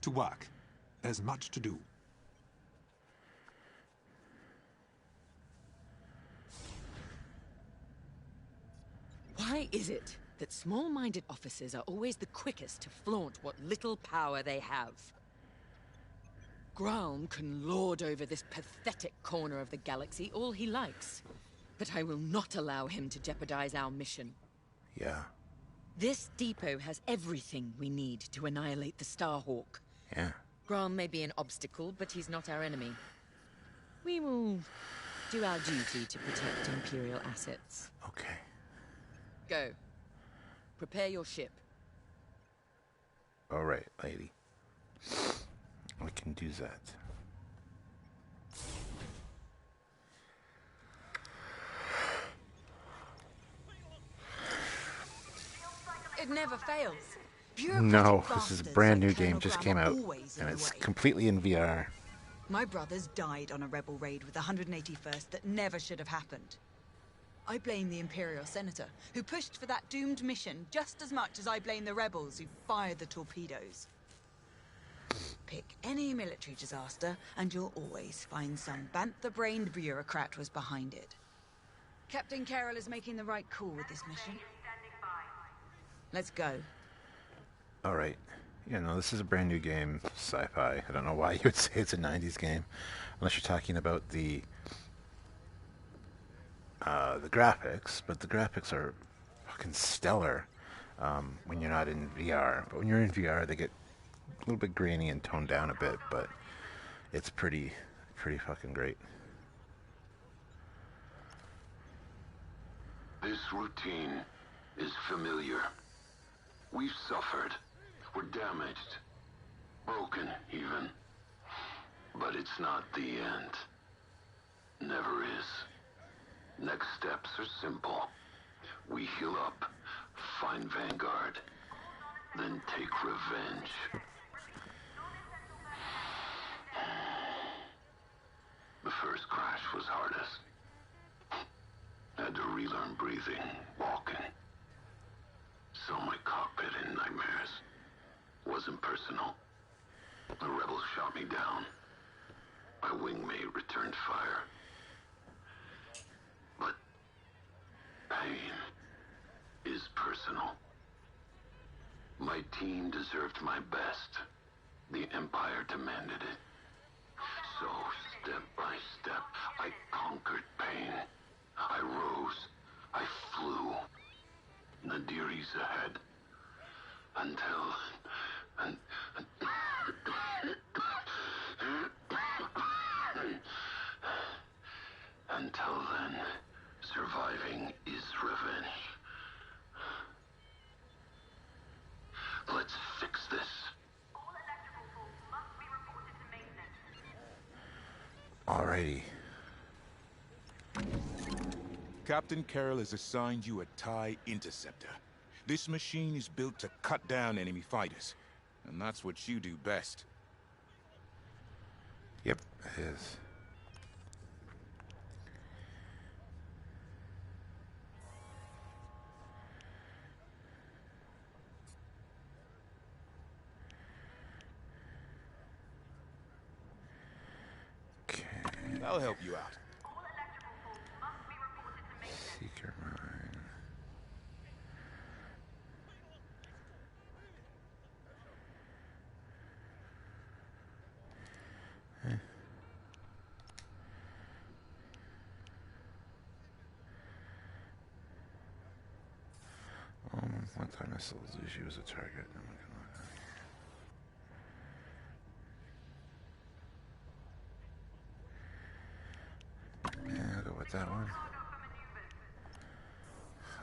To work. There's much to do. Why is it that small-minded officers are always the quickest to flaunt what little power they have? Graum can lord over this pathetic corner of the galaxy all he likes, but I will not allow him to jeopardize our mission. Yeah. This depot has everything we need to annihilate the Starhawk. Yeah. Graum may be an obstacle, but he's not our enemy. We will do our duty to protect Imperial assets. Okay. Go. Prepare your ship. Alright, lady. I can do that. It never fails. No, this is a brand new game, just came out, and it's completely in VR. My brothers died on a rebel raid with the 181st that never should have happened. I blame the Imperial Senator, who pushed for that doomed mission just as much as I blame the rebels who fired the torpedoes. Pick any military disaster, and you'll always find some bantha-brained bureaucrat was behind it. Captain Carroll is making the right call with this mission. Let's go. Alright. Yeah, no, this is a brand new game, Sci-Fi. I don't know why you would say it's a 90s game, unless you're talking about the graphics, but the graphics are fucking stellar when you're not in VR. But when you're in VR, they get a little bit grainy and toned down a bit, but it's pretty fucking great. This routine is familiar. We've suffered. We're damaged. Broken, even. But it's not the end. never is. Next steps are simple. We heal up, find Vanguard, then take revenge. The first crash was hardest. Had to relearn breathing, walking. Saw my cockpit in nightmares. Wasn't personal. The rebels shot me down. My wingmate returned fire. But pain is personal. My team deserved my best. The Empire demanded it. So, step by step, I conquered pain. I rose. I flew. Nadiri's ahead. Until then, surviving is revenge. Let's fix this. Alrighty. Captain Carroll has assigned you a TIE Interceptor. This machine is built to cut down enemy fighters, and that's what you do best. Yep, it is. I'll help you out. Seeker mine. One-time missiles lose you as a target. Yeah, I'll go with that one.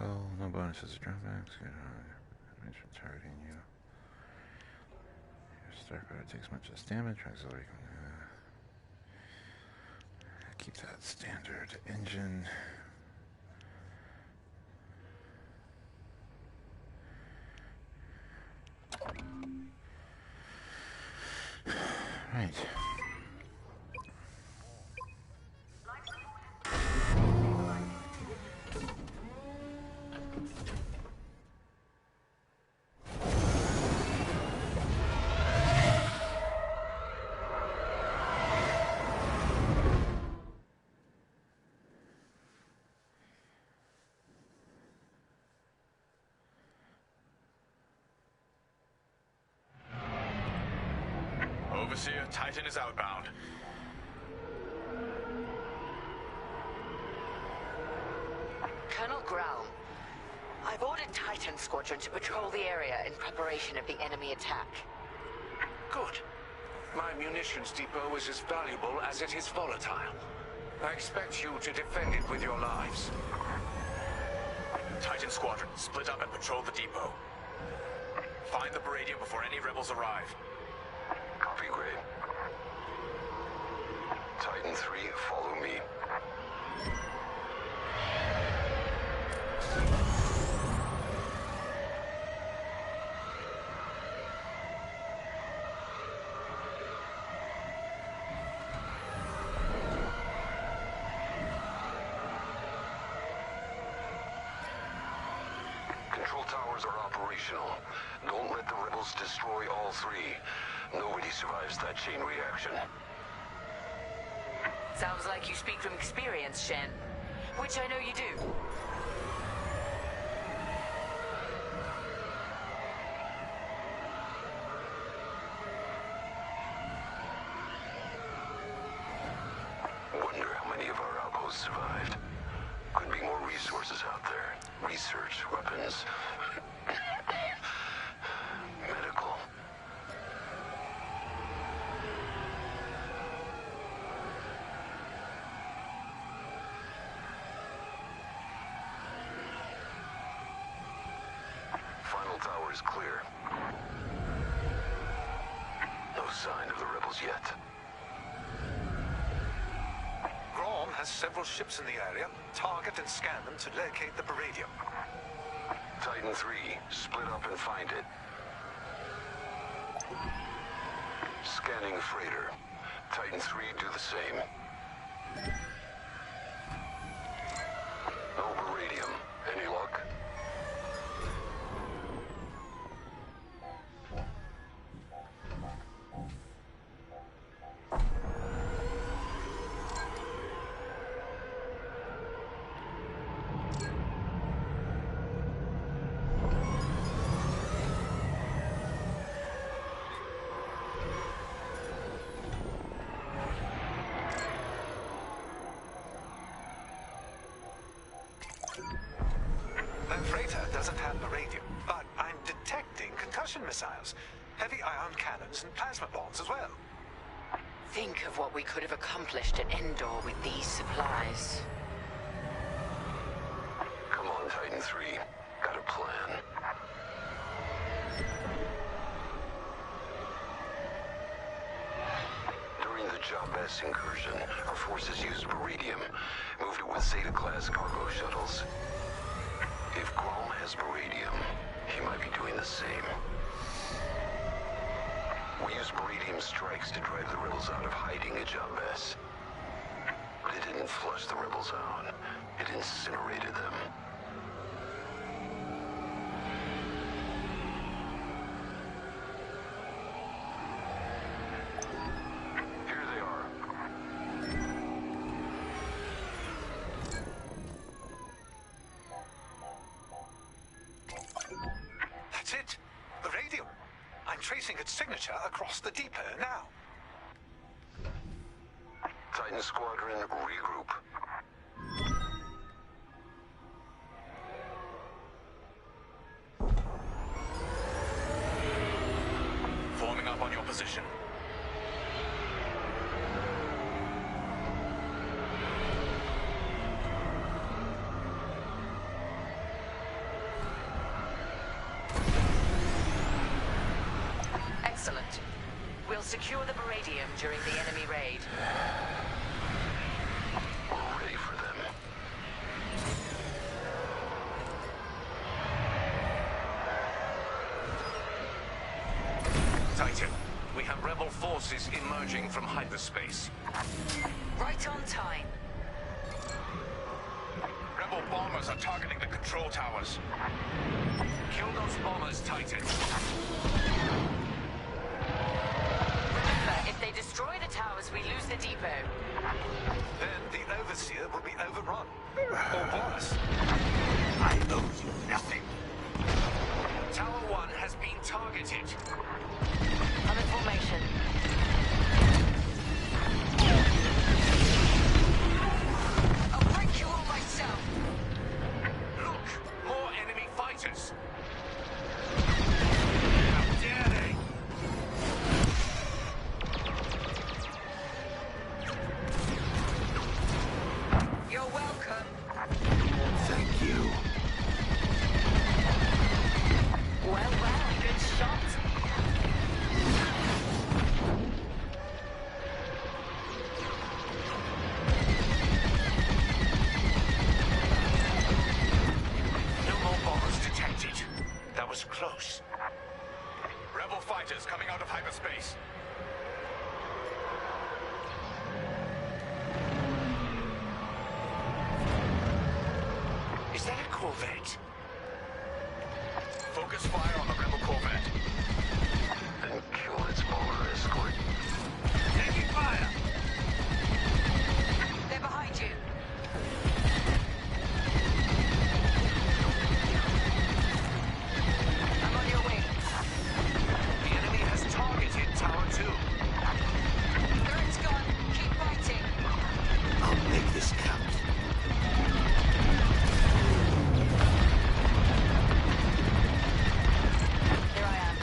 Oh, no bonuses or drawbacks. Good damage from targeting you. Your Starfire takes much less damage. Auxiliary. Keep that standard engine. Right. Overseer, Titan is outbound. Colonel Ground, I've ordered Titan Squadron to patrol the area in preparation of the enemy attack. Good. My munitions depot is as valuable as it is volatile. I expect you to defend it with your lives. Titan Squadron, split up and patrol the depot. Find the Baradium before any rebels arrive. Copy, Gray. Titan 3, follow me. Control towers are operational. Don't let the rebels destroy all three. Nobody survives that chain reaction. Sounds like you speak from experience, Shen. Which I know you do. Wonder how many of our outposts survived. Could be more resources out there. Research, weapons, medical. Final tower is clear. No sign of the rebels yet. Grom has several ships in the area. Target and scan them to locate the Baradium. Titan 3, split up and find it. Scanning freighter. Titan 3, do the same. No Baradium. Any luck? Doesn't have Baradium, but I'm detecting concussion missiles, heavy ion cannons, and plasma bombs as well. Think of what we could have accomplished at Endor with these supplies. Come on, Titan 3. Got a plan. During the Jabez incursion, our forces used Baradium, moved it with Zeta-class cargo shuttles. If Grom has Baradium, he might be doing the same. We used Baradium strikes to drive the rebels out of hiding at Jabez. But it didn't flush the rebels out. It incinerated them. Here they are. That's it. Baradium. I'm tracing its signature across the depot now. Titan Squadron, regroup. Forming up on your position. Excellent. We'll secure the Baradium during the enemy raid. We're ready for them. Titan, we have rebel forces emerging from hyperspace. Right on time. Rebel bombers are targeting the control towers. Kill those bombers, Titan. Remember, if they destroy the towers, we lose the depot. Then the Overseer will be overrun. Or worse. I owe you nothing. Tower 1 has been targeted. I'm in formation. I'll break you all myself. Look, more enemy fighters. How dare they? You're welcome. Thank you. Well, good shot. No more bombers detected. That was close. Rebel fighters coming out of hyperspace. Is that a corvette? Focus fire on the rebel corvette. And kill its bomber escort. Taking fire! They're behind you. I'm on your wing. The enemy has targeted Tower 2. Threat's gone. Keep fighting. I'll make this count. Here I am.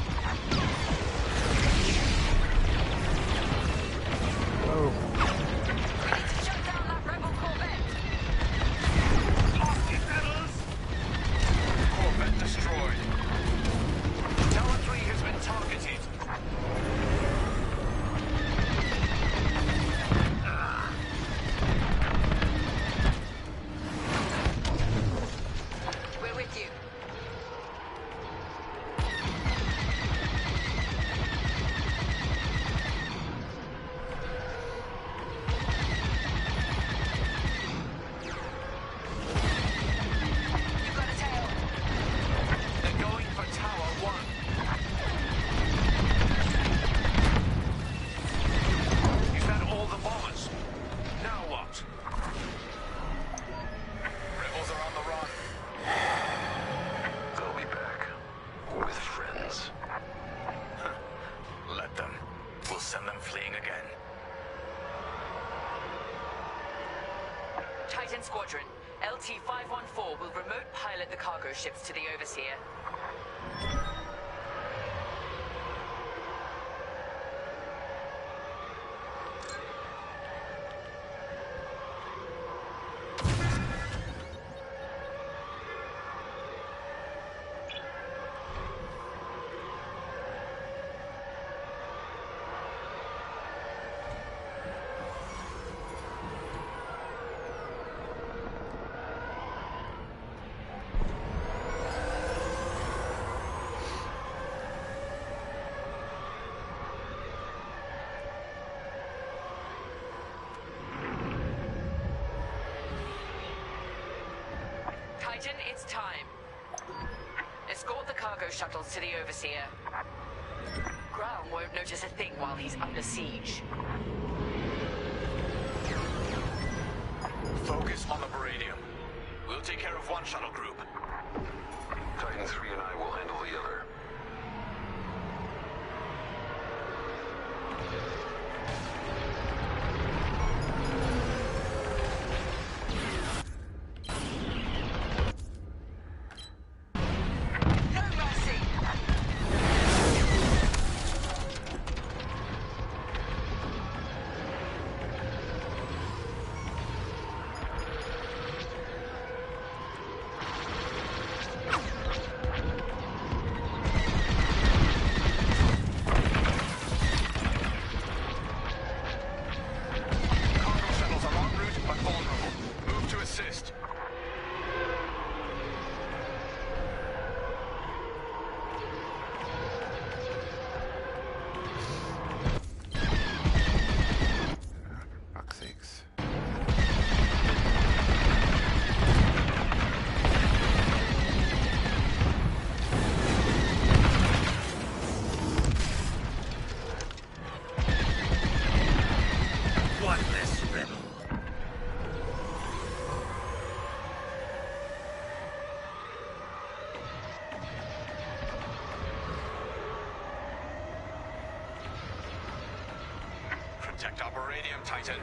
AT-514 will remote pilot the cargo ships to the Overseer. Titan, it's time. Escort the cargo shuttles to the Overseer. Ground won't notice a thing while he's under siege. Focus on the Baradium. We'll take care of one shuttle group. Titan 3 and I will handle the other. Protect our Baradium, Titan.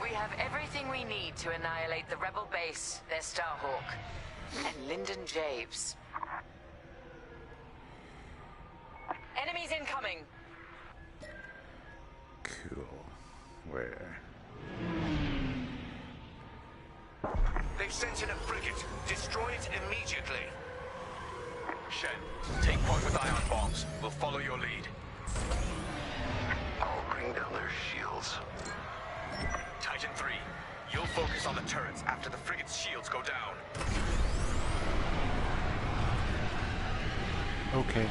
We have everything we need to annihilate the rebel base, their Starhawk, and Lyndon Javes. Enemies incoming! Cool. Where? They've sent in a frigate. Destroy it immediately. Shen, take point with ion bombs. We'll follow your lead. I'll bring down their shields. Titan 3, you'll focus on the turrets after the frigate's shields go down. Okay.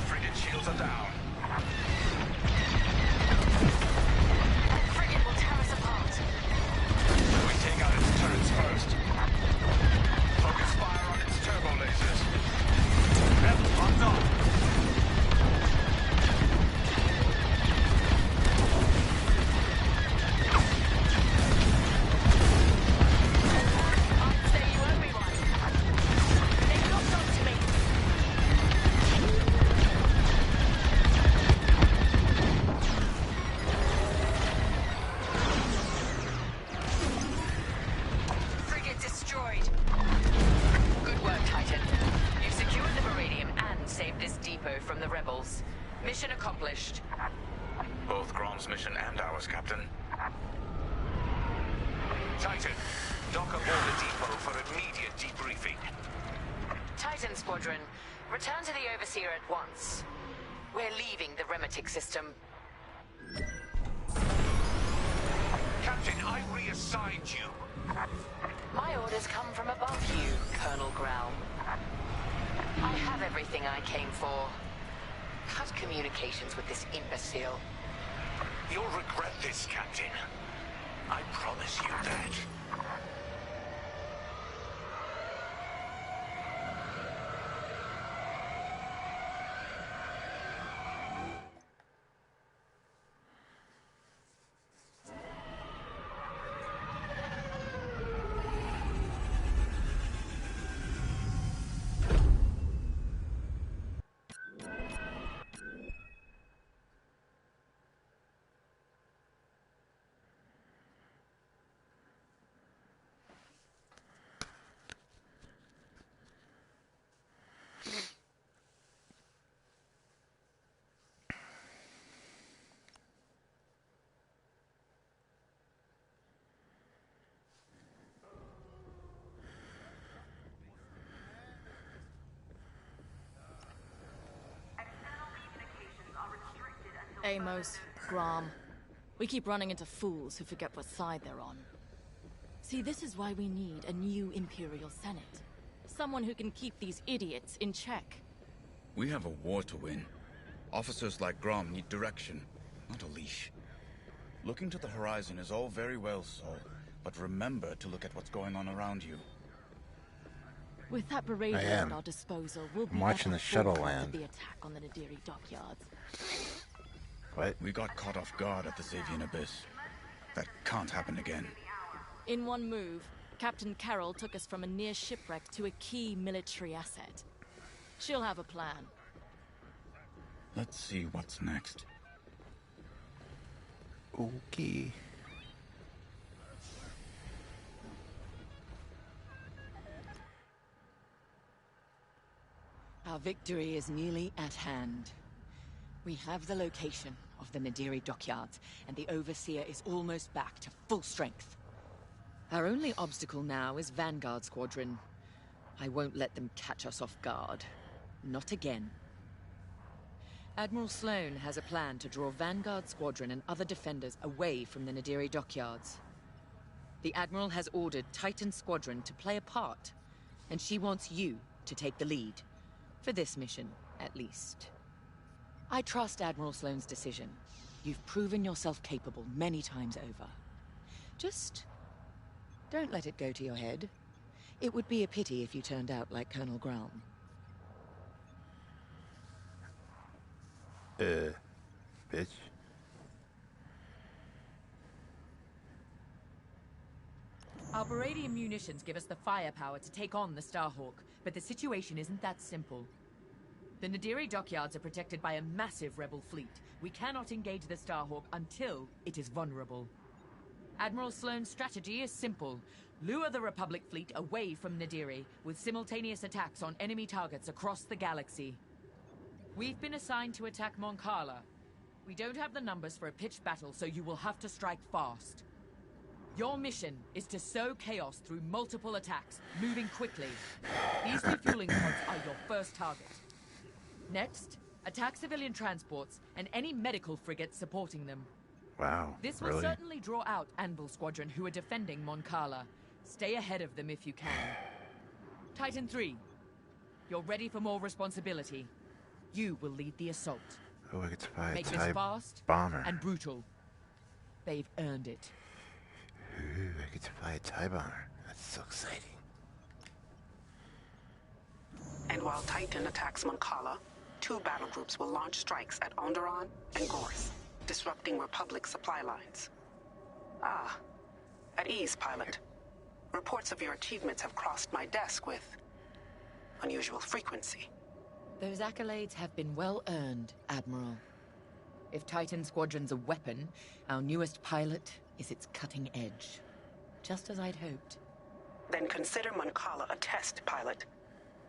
Frigate shields are down. That frigate will tear us apart. We take out its turrets first. Focus fire on its turbo lasers. Rebels locked on. accomplished. Both Grom's mission and ours, Captain. Titan, dock aboard the depot for immediate debriefing. Titan Squadron, return to the Overseer at once. We're leaving the Nemecek system. Captain, I reassigned you. My orders come from above you, Colonel Growl. I have everything I came for. Cut communications with this imbecile. You'll regret this, Captain. I promise you that. Amos, Grom. We keep running into fools who forget what side they're on. See, this is why we need a new Imperial Senate. Someone who can keep these idiots in check. We have a war to win. Officers like Grom need direction, not a leash. Looking to the horizon is all very well, Saul, but remember to look at what's going on around you. With that radio at our disposal, we'll be watching the shuttle land. The attack on the Nadiri dockyards. What? We got caught off guard at the Xavian Abyss. That can't happen again. In one move, Captain Carroll took us from a near shipwreck to a key military asset. She'll have a plan. Let's see what's next. Okay. Our victory is nearly at hand. We have the location of the Nadiri dockyards, and the Overseer is almost back to full strength. Our only obstacle now is Vanguard Squadron. I won't let them catch us off guard. Not again. Admiral Sloane has a plan to draw Vanguard Squadron and other defenders away from the Nadiri dockyards. The Admiral has ordered Titan Squadron to play a part, and she wants you to take the lead. For this mission, at least. I trust Admiral Sloane's decision. You've proven yourself capable many times over. Just don't let it go to your head. It would be a pity if you turned out like Colonel Growl. Bitch. Our Baradian munitions give us the firepower to take on the Starhawk, but the situation isn't that simple. The Nadiri dockyards are protected by a massive rebel fleet. We cannot engage the Starhawk until it is vulnerable. Admiral Sloane's strategy is simple. Lure the Republic fleet away from Nadiri with simultaneous attacks on enemy targets across the galaxy. We've been assigned to attack Moncala. We don't have the numbers for a pitched battle, so you will have to strike fast. Your mission is to sow chaos through multiple attacks, moving quickly. These refueling pods are your first target. Next, attack civilian transports and any medical frigates supporting them. Wow, This will really? certainly draw out Anvil Squadron, who are defending Moncala. Stay ahead of them if you can. Titan 3, you're ready for more responsibility. You will lead the assault. Oh, I get to buy a Make this TIE fast bomber. and brutal. They've earned it. Ooh, I get to buy a TIE bomber. That's so exciting. And while Titan attacks Moncala, 2 battle groups will launch strikes at Onderon and Gorth, disrupting Republic supply lines. Ah, at ease, pilot. Reports of your achievements have crossed my desk with unusual frequency. Those accolades have been well earned, Admiral. If Titan Squadron's a weapon, our newest pilot is its cutting edge. Just as I'd hoped. Then consider Moncala a test, pilot.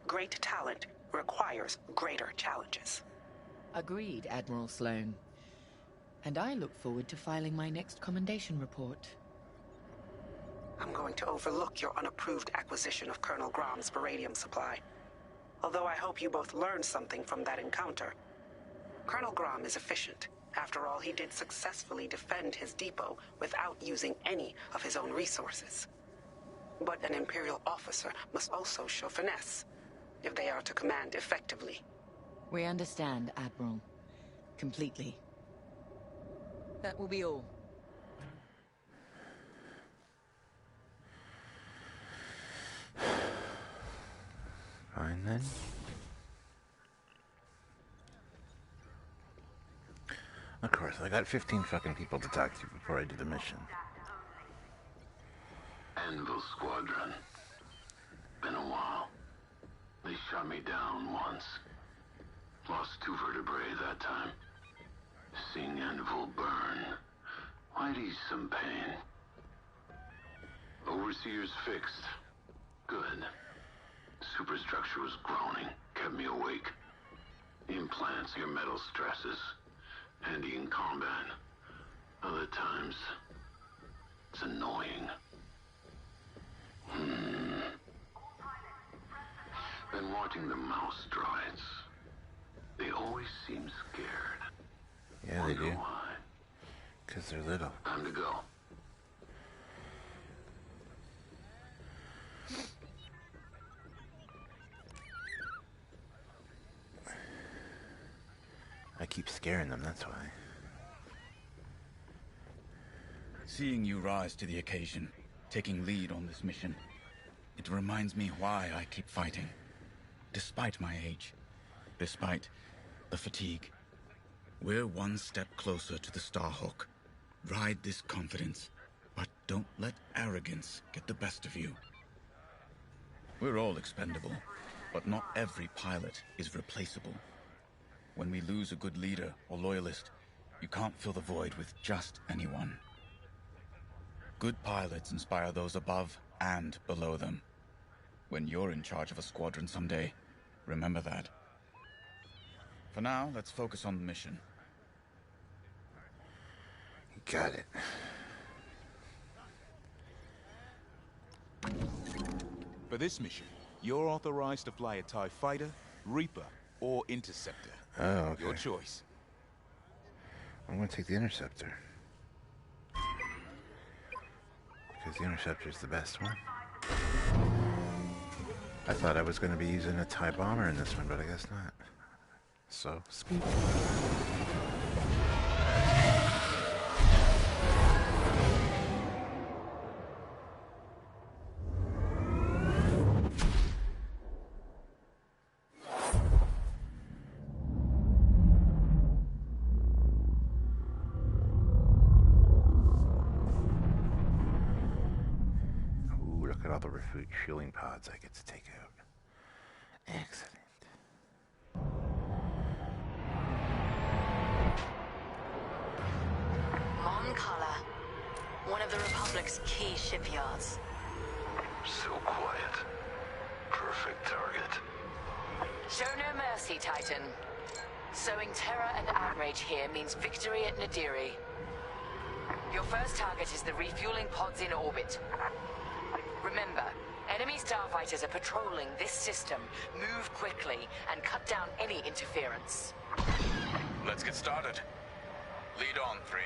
Great talent requires greater challenges. Agreed, Admiral Sloane. And I look forward to filing my next commendation report. I'm going to overlook your unapproved acquisition of Colonel Grom's beradium supply. Although I hope you both learned something from that encounter. Colonel Grom is efficient. After all, he did successfully defend his depot without using any of his own resources. But an Imperial officer must also show finesse, if they are to command effectively. We understand, Admiral. Completely. That will be all. Fine then. Of course, I got 15 fucking people to talk to before I do the mission. Anvil Squadron. Been a while. They shot me down once. Lost 2 vertebrae that time. Seeing Anvil burn might ease some pain. Overseer's fixed. Good. Superstructure was groaning, kept me awake. The implants, your metal stresses. Handy in combat. Other times, it's annoying. Been watching the mouse droids. They always seem scared. Yeah, they do. Why? Because they're little. Time to go. I keep scaring them, that's why. Seeing you rise to the occasion, taking lead on this mission, it reminds me why I keep fighting. Despite my age, despite the fatigue, we're one step closer to the Starhawk. Ride this confidence, but don't let arrogance get the best of you. We're all expendable, but not every pilot is replaceable. When we lose a good leader or loyalist, you can't fill the void with just anyone. Good pilots inspire those above and below them. When you're in charge of a squadron someday, remember that. For now, let's focus on the mission. Got it. For this mission, you're authorized to fly a TIE Fighter, Reaper, or Interceptor. Oh, okay. Your choice. I'm going to take the Interceptor. Because the Interceptor's the best one. I thought I was going to be using a TIE Bomber in this one, but I guess not. So, speed. Fueling pods I get to take out. Excellent. Moncala, one of the Republic's key shipyards. So quiet. Perfect target. Show no mercy, Titan. Sowing terror and outrage here means victory at Nadiri. Your first target is the refueling pods in orbit. Remember, enemy starfighters are patrolling this system. Move quickly and cut down any interference. Let's get started. Lead on, 3.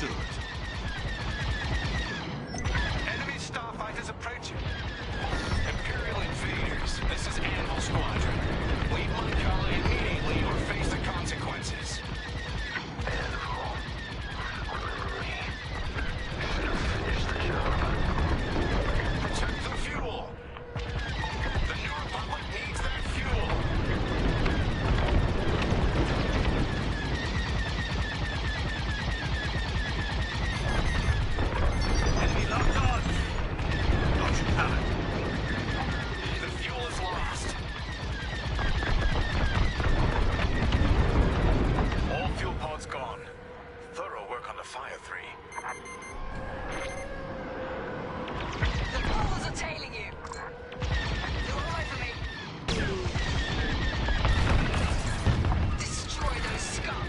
Understood. Enemy starfighters approaching. Imperial invaders, this is Anvil Squadron. Leave Nakada immediately or face the consequences. Anvil. Remember me. I should have finished the job. Protect the fuel. The New Republic needs that fuel. Enemy locked on. Don't you panic. The fuel is lost. All fuel pods gone. Thorough work on the Fire 3. The balls are tailing you. You're away from me. Destroy those scum.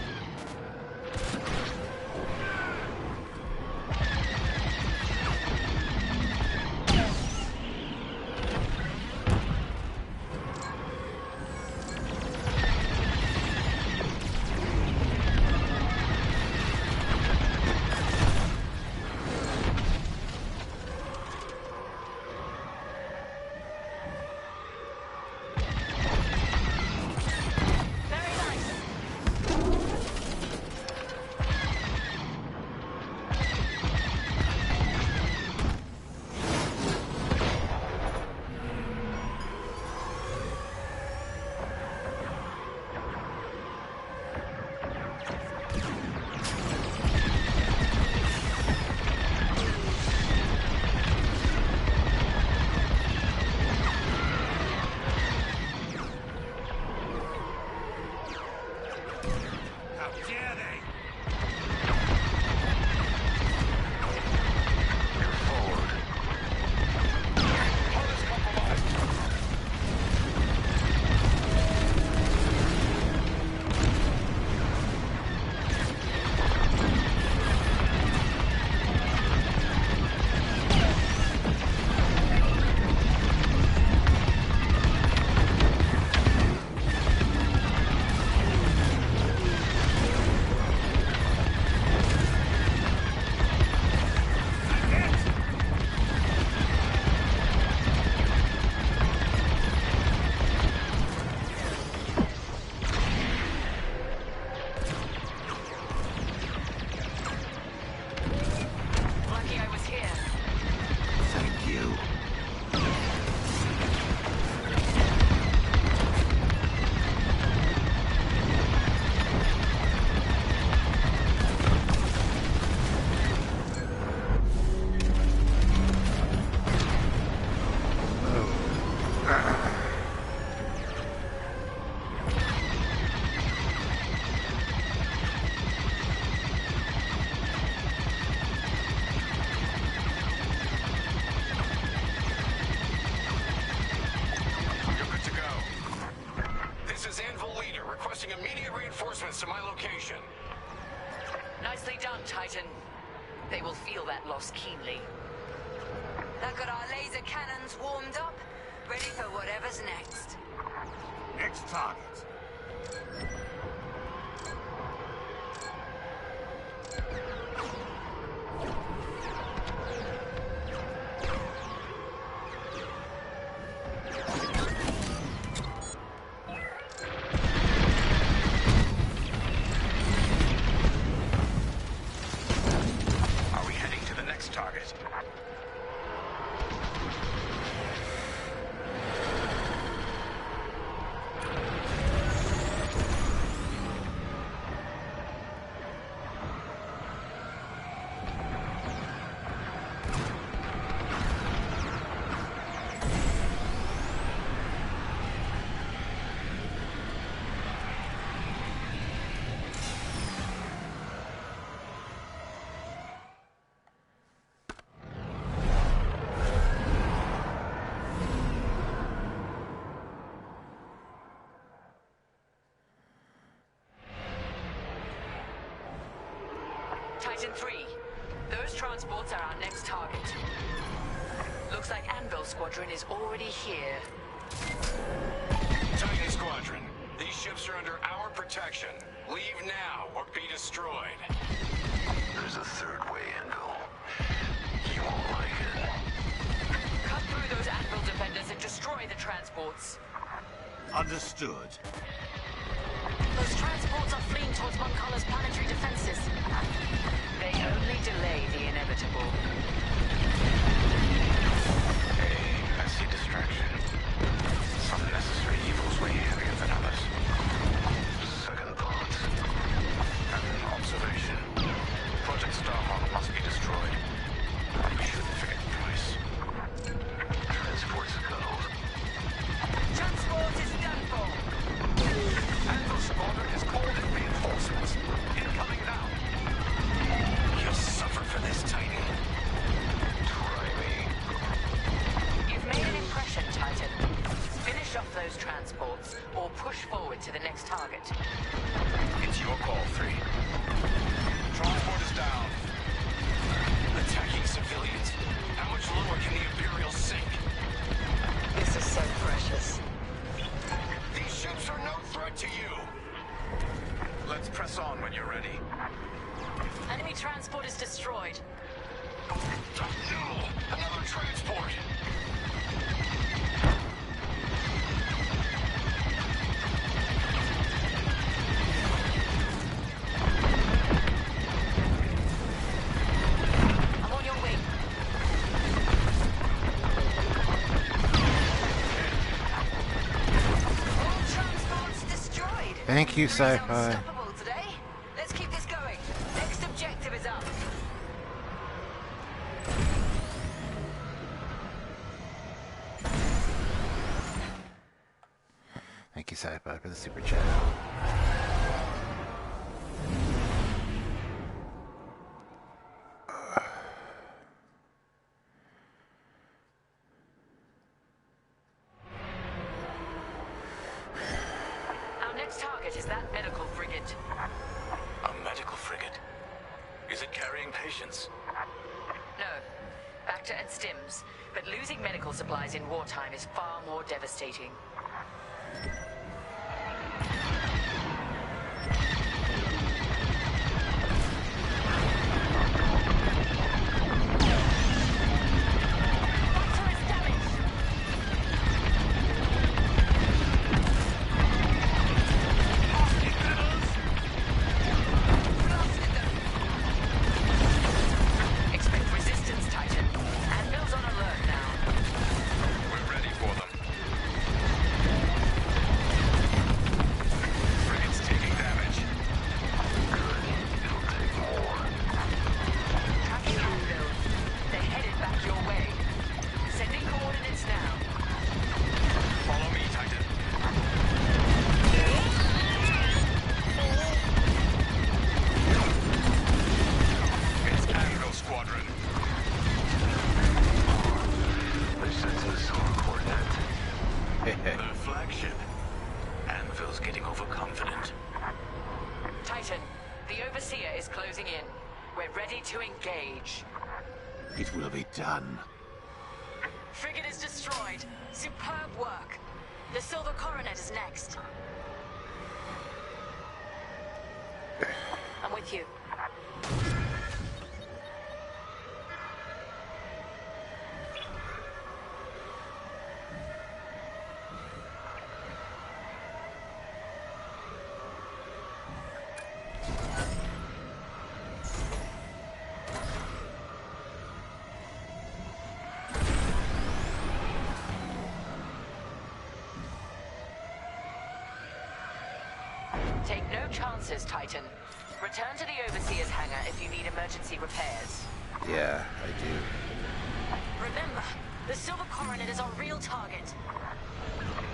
To my location. Nicely done, Titan. They will feel that loss keenly. That got our laser cannons warmed up, ready for whatever's next. Next target. Titan 3, those transports are our next target. Looks like Anvil Squadron is already here. Titan Squadron, these ships are under our protection. Leave now or be destroyed. There's a third way, Anvil. You won't like it. Cut through those Anvil defenders and destroy the transports. Understood. Those transports are fleeing towards Moncala's planetary defenses. They only delay the inevitable. Hey, I see distraction. Some necessary evils way heavier than others. Second thoughts. Observation. Project Starhawk must be destroyed. We shouldn't forget the price. Transport's scuttled. Transport is done for. Anvil Squadron has called in reinforcements. Incoming now. You'll suffer for this, Titan. Try me. You've made an impression, Titan. Finish off those transports, or push forward to the next target. It's your call, 3. Transport is down. Attacking civilians. How much lower can the Imperials sink? This is so precious. These ships are no threat to you. Let's press on when you're ready. Enemy transport is destroyed. No! Another transport! I'm on your way. All transports destroyed. Thank you, Sci-Fi. Unstoppable today. Let's keep this going. Next objective is up. Thank you, Sci-Fi, for the super chat. Our next target is that medical frigate. A medical frigate? Is it carrying patients? No. Bacta and stims. But losing medical supplies in wartime is far more devastating. Expect resistance, Titan. Anvil's on alert now. We're ready for them. Frigate's taking damage. Good. It'll take more. Tracking Anvil. They're headed back your way. Sending coordinates now. Follow me, Titan. It's Anvil Squadron. They're sensing the solar coordinate. The flagship. Anvil's getting overconfident. Titan, the Overseer is closing in. We're ready to engage. It will be done. Frigate is destroyed. Superb work. The Silver Coronet is next. I'm with you. Take no chances, Titan. Return to the Overseer's hangar if you need emergency repairs. Yeah, I do. Remember, the Silver Coronet is our real target.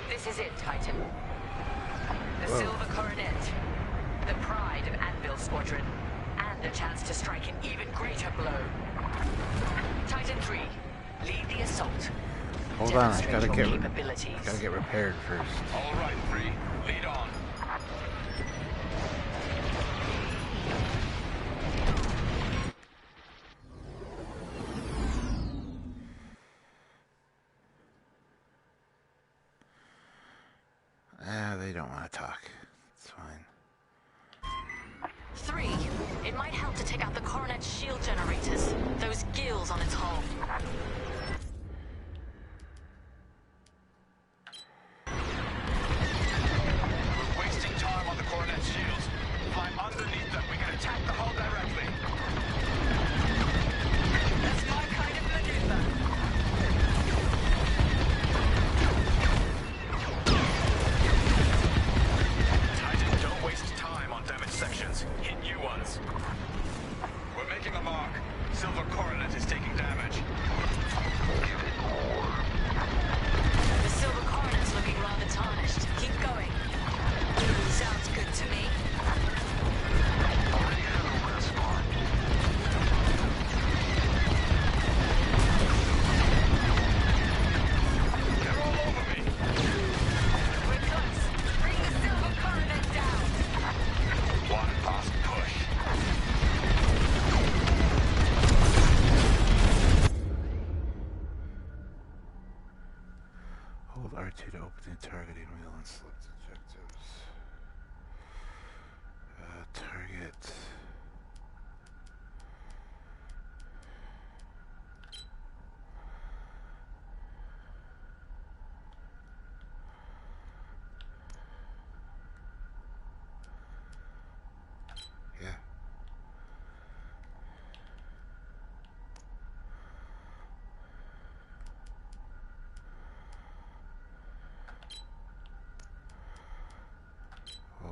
This is it, Titan. The Whoa. Silver Coronet. The pride of Anvil Squadron. And a chance to strike an even greater blow. Titan 3, lead the assault. Hold on, I Demonstrate gotta your get capabilities. I gotta get repaired first. All right, 3. Lead on. They don't want to talk. It's fine. 3, it might help to take out the Coronet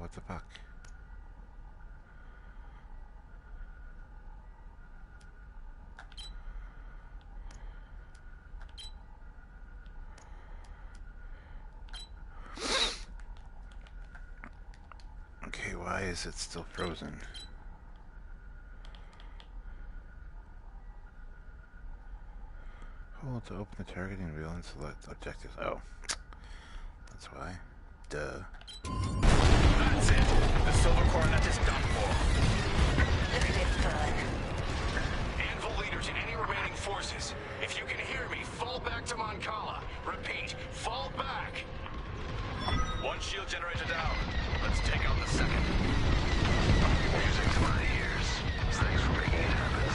what the fuck? Okay, why is it still frozen? Hold to open the targeting wheel and select objectives. Oh, that's why. Duh. That's it. The Silver Coronet is done for. Look at it fun. Anvil leader to any remaining forces. If you can hear me, fall back to Moncala. Repeat, fall back. One shield generator down. Let's take out the second. Music to my ears. Thanks for making it happen,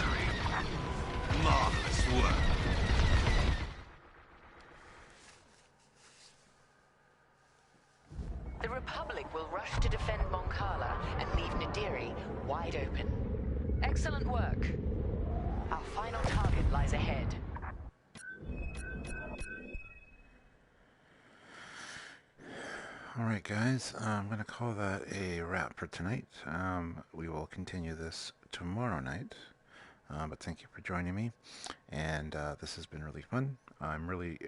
3. Marvelous work. The Republic will rush to defend Moncala and leave Nadiri wide open. Excellent work. Our final target lies ahead. Alright guys, I'm going to call that a wrap for tonight. We will continue this tomorrow night. But thank you for joining me. And this has been really fun. I'm really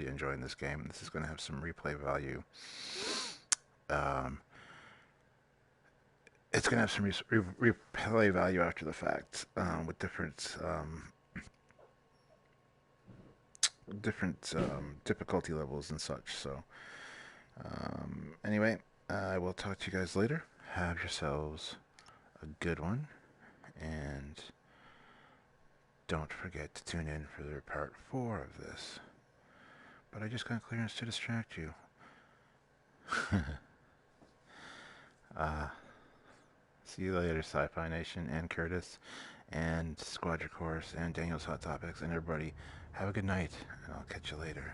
enjoying this game. This is going to have some replay value. It's going to have some replay value after the fact, with different difficulty levels and such. So anyway, I will talk to you guys later. Have yourselves a good one, and don't forget to tune in for the part 4 of this. But I just got clearance to distract you. See you later, Sci-Fi Nation, and Curtis, and Squadron Course, and Daniel's Hot Topics, and everybody. Have a good night, and I'll catch you later.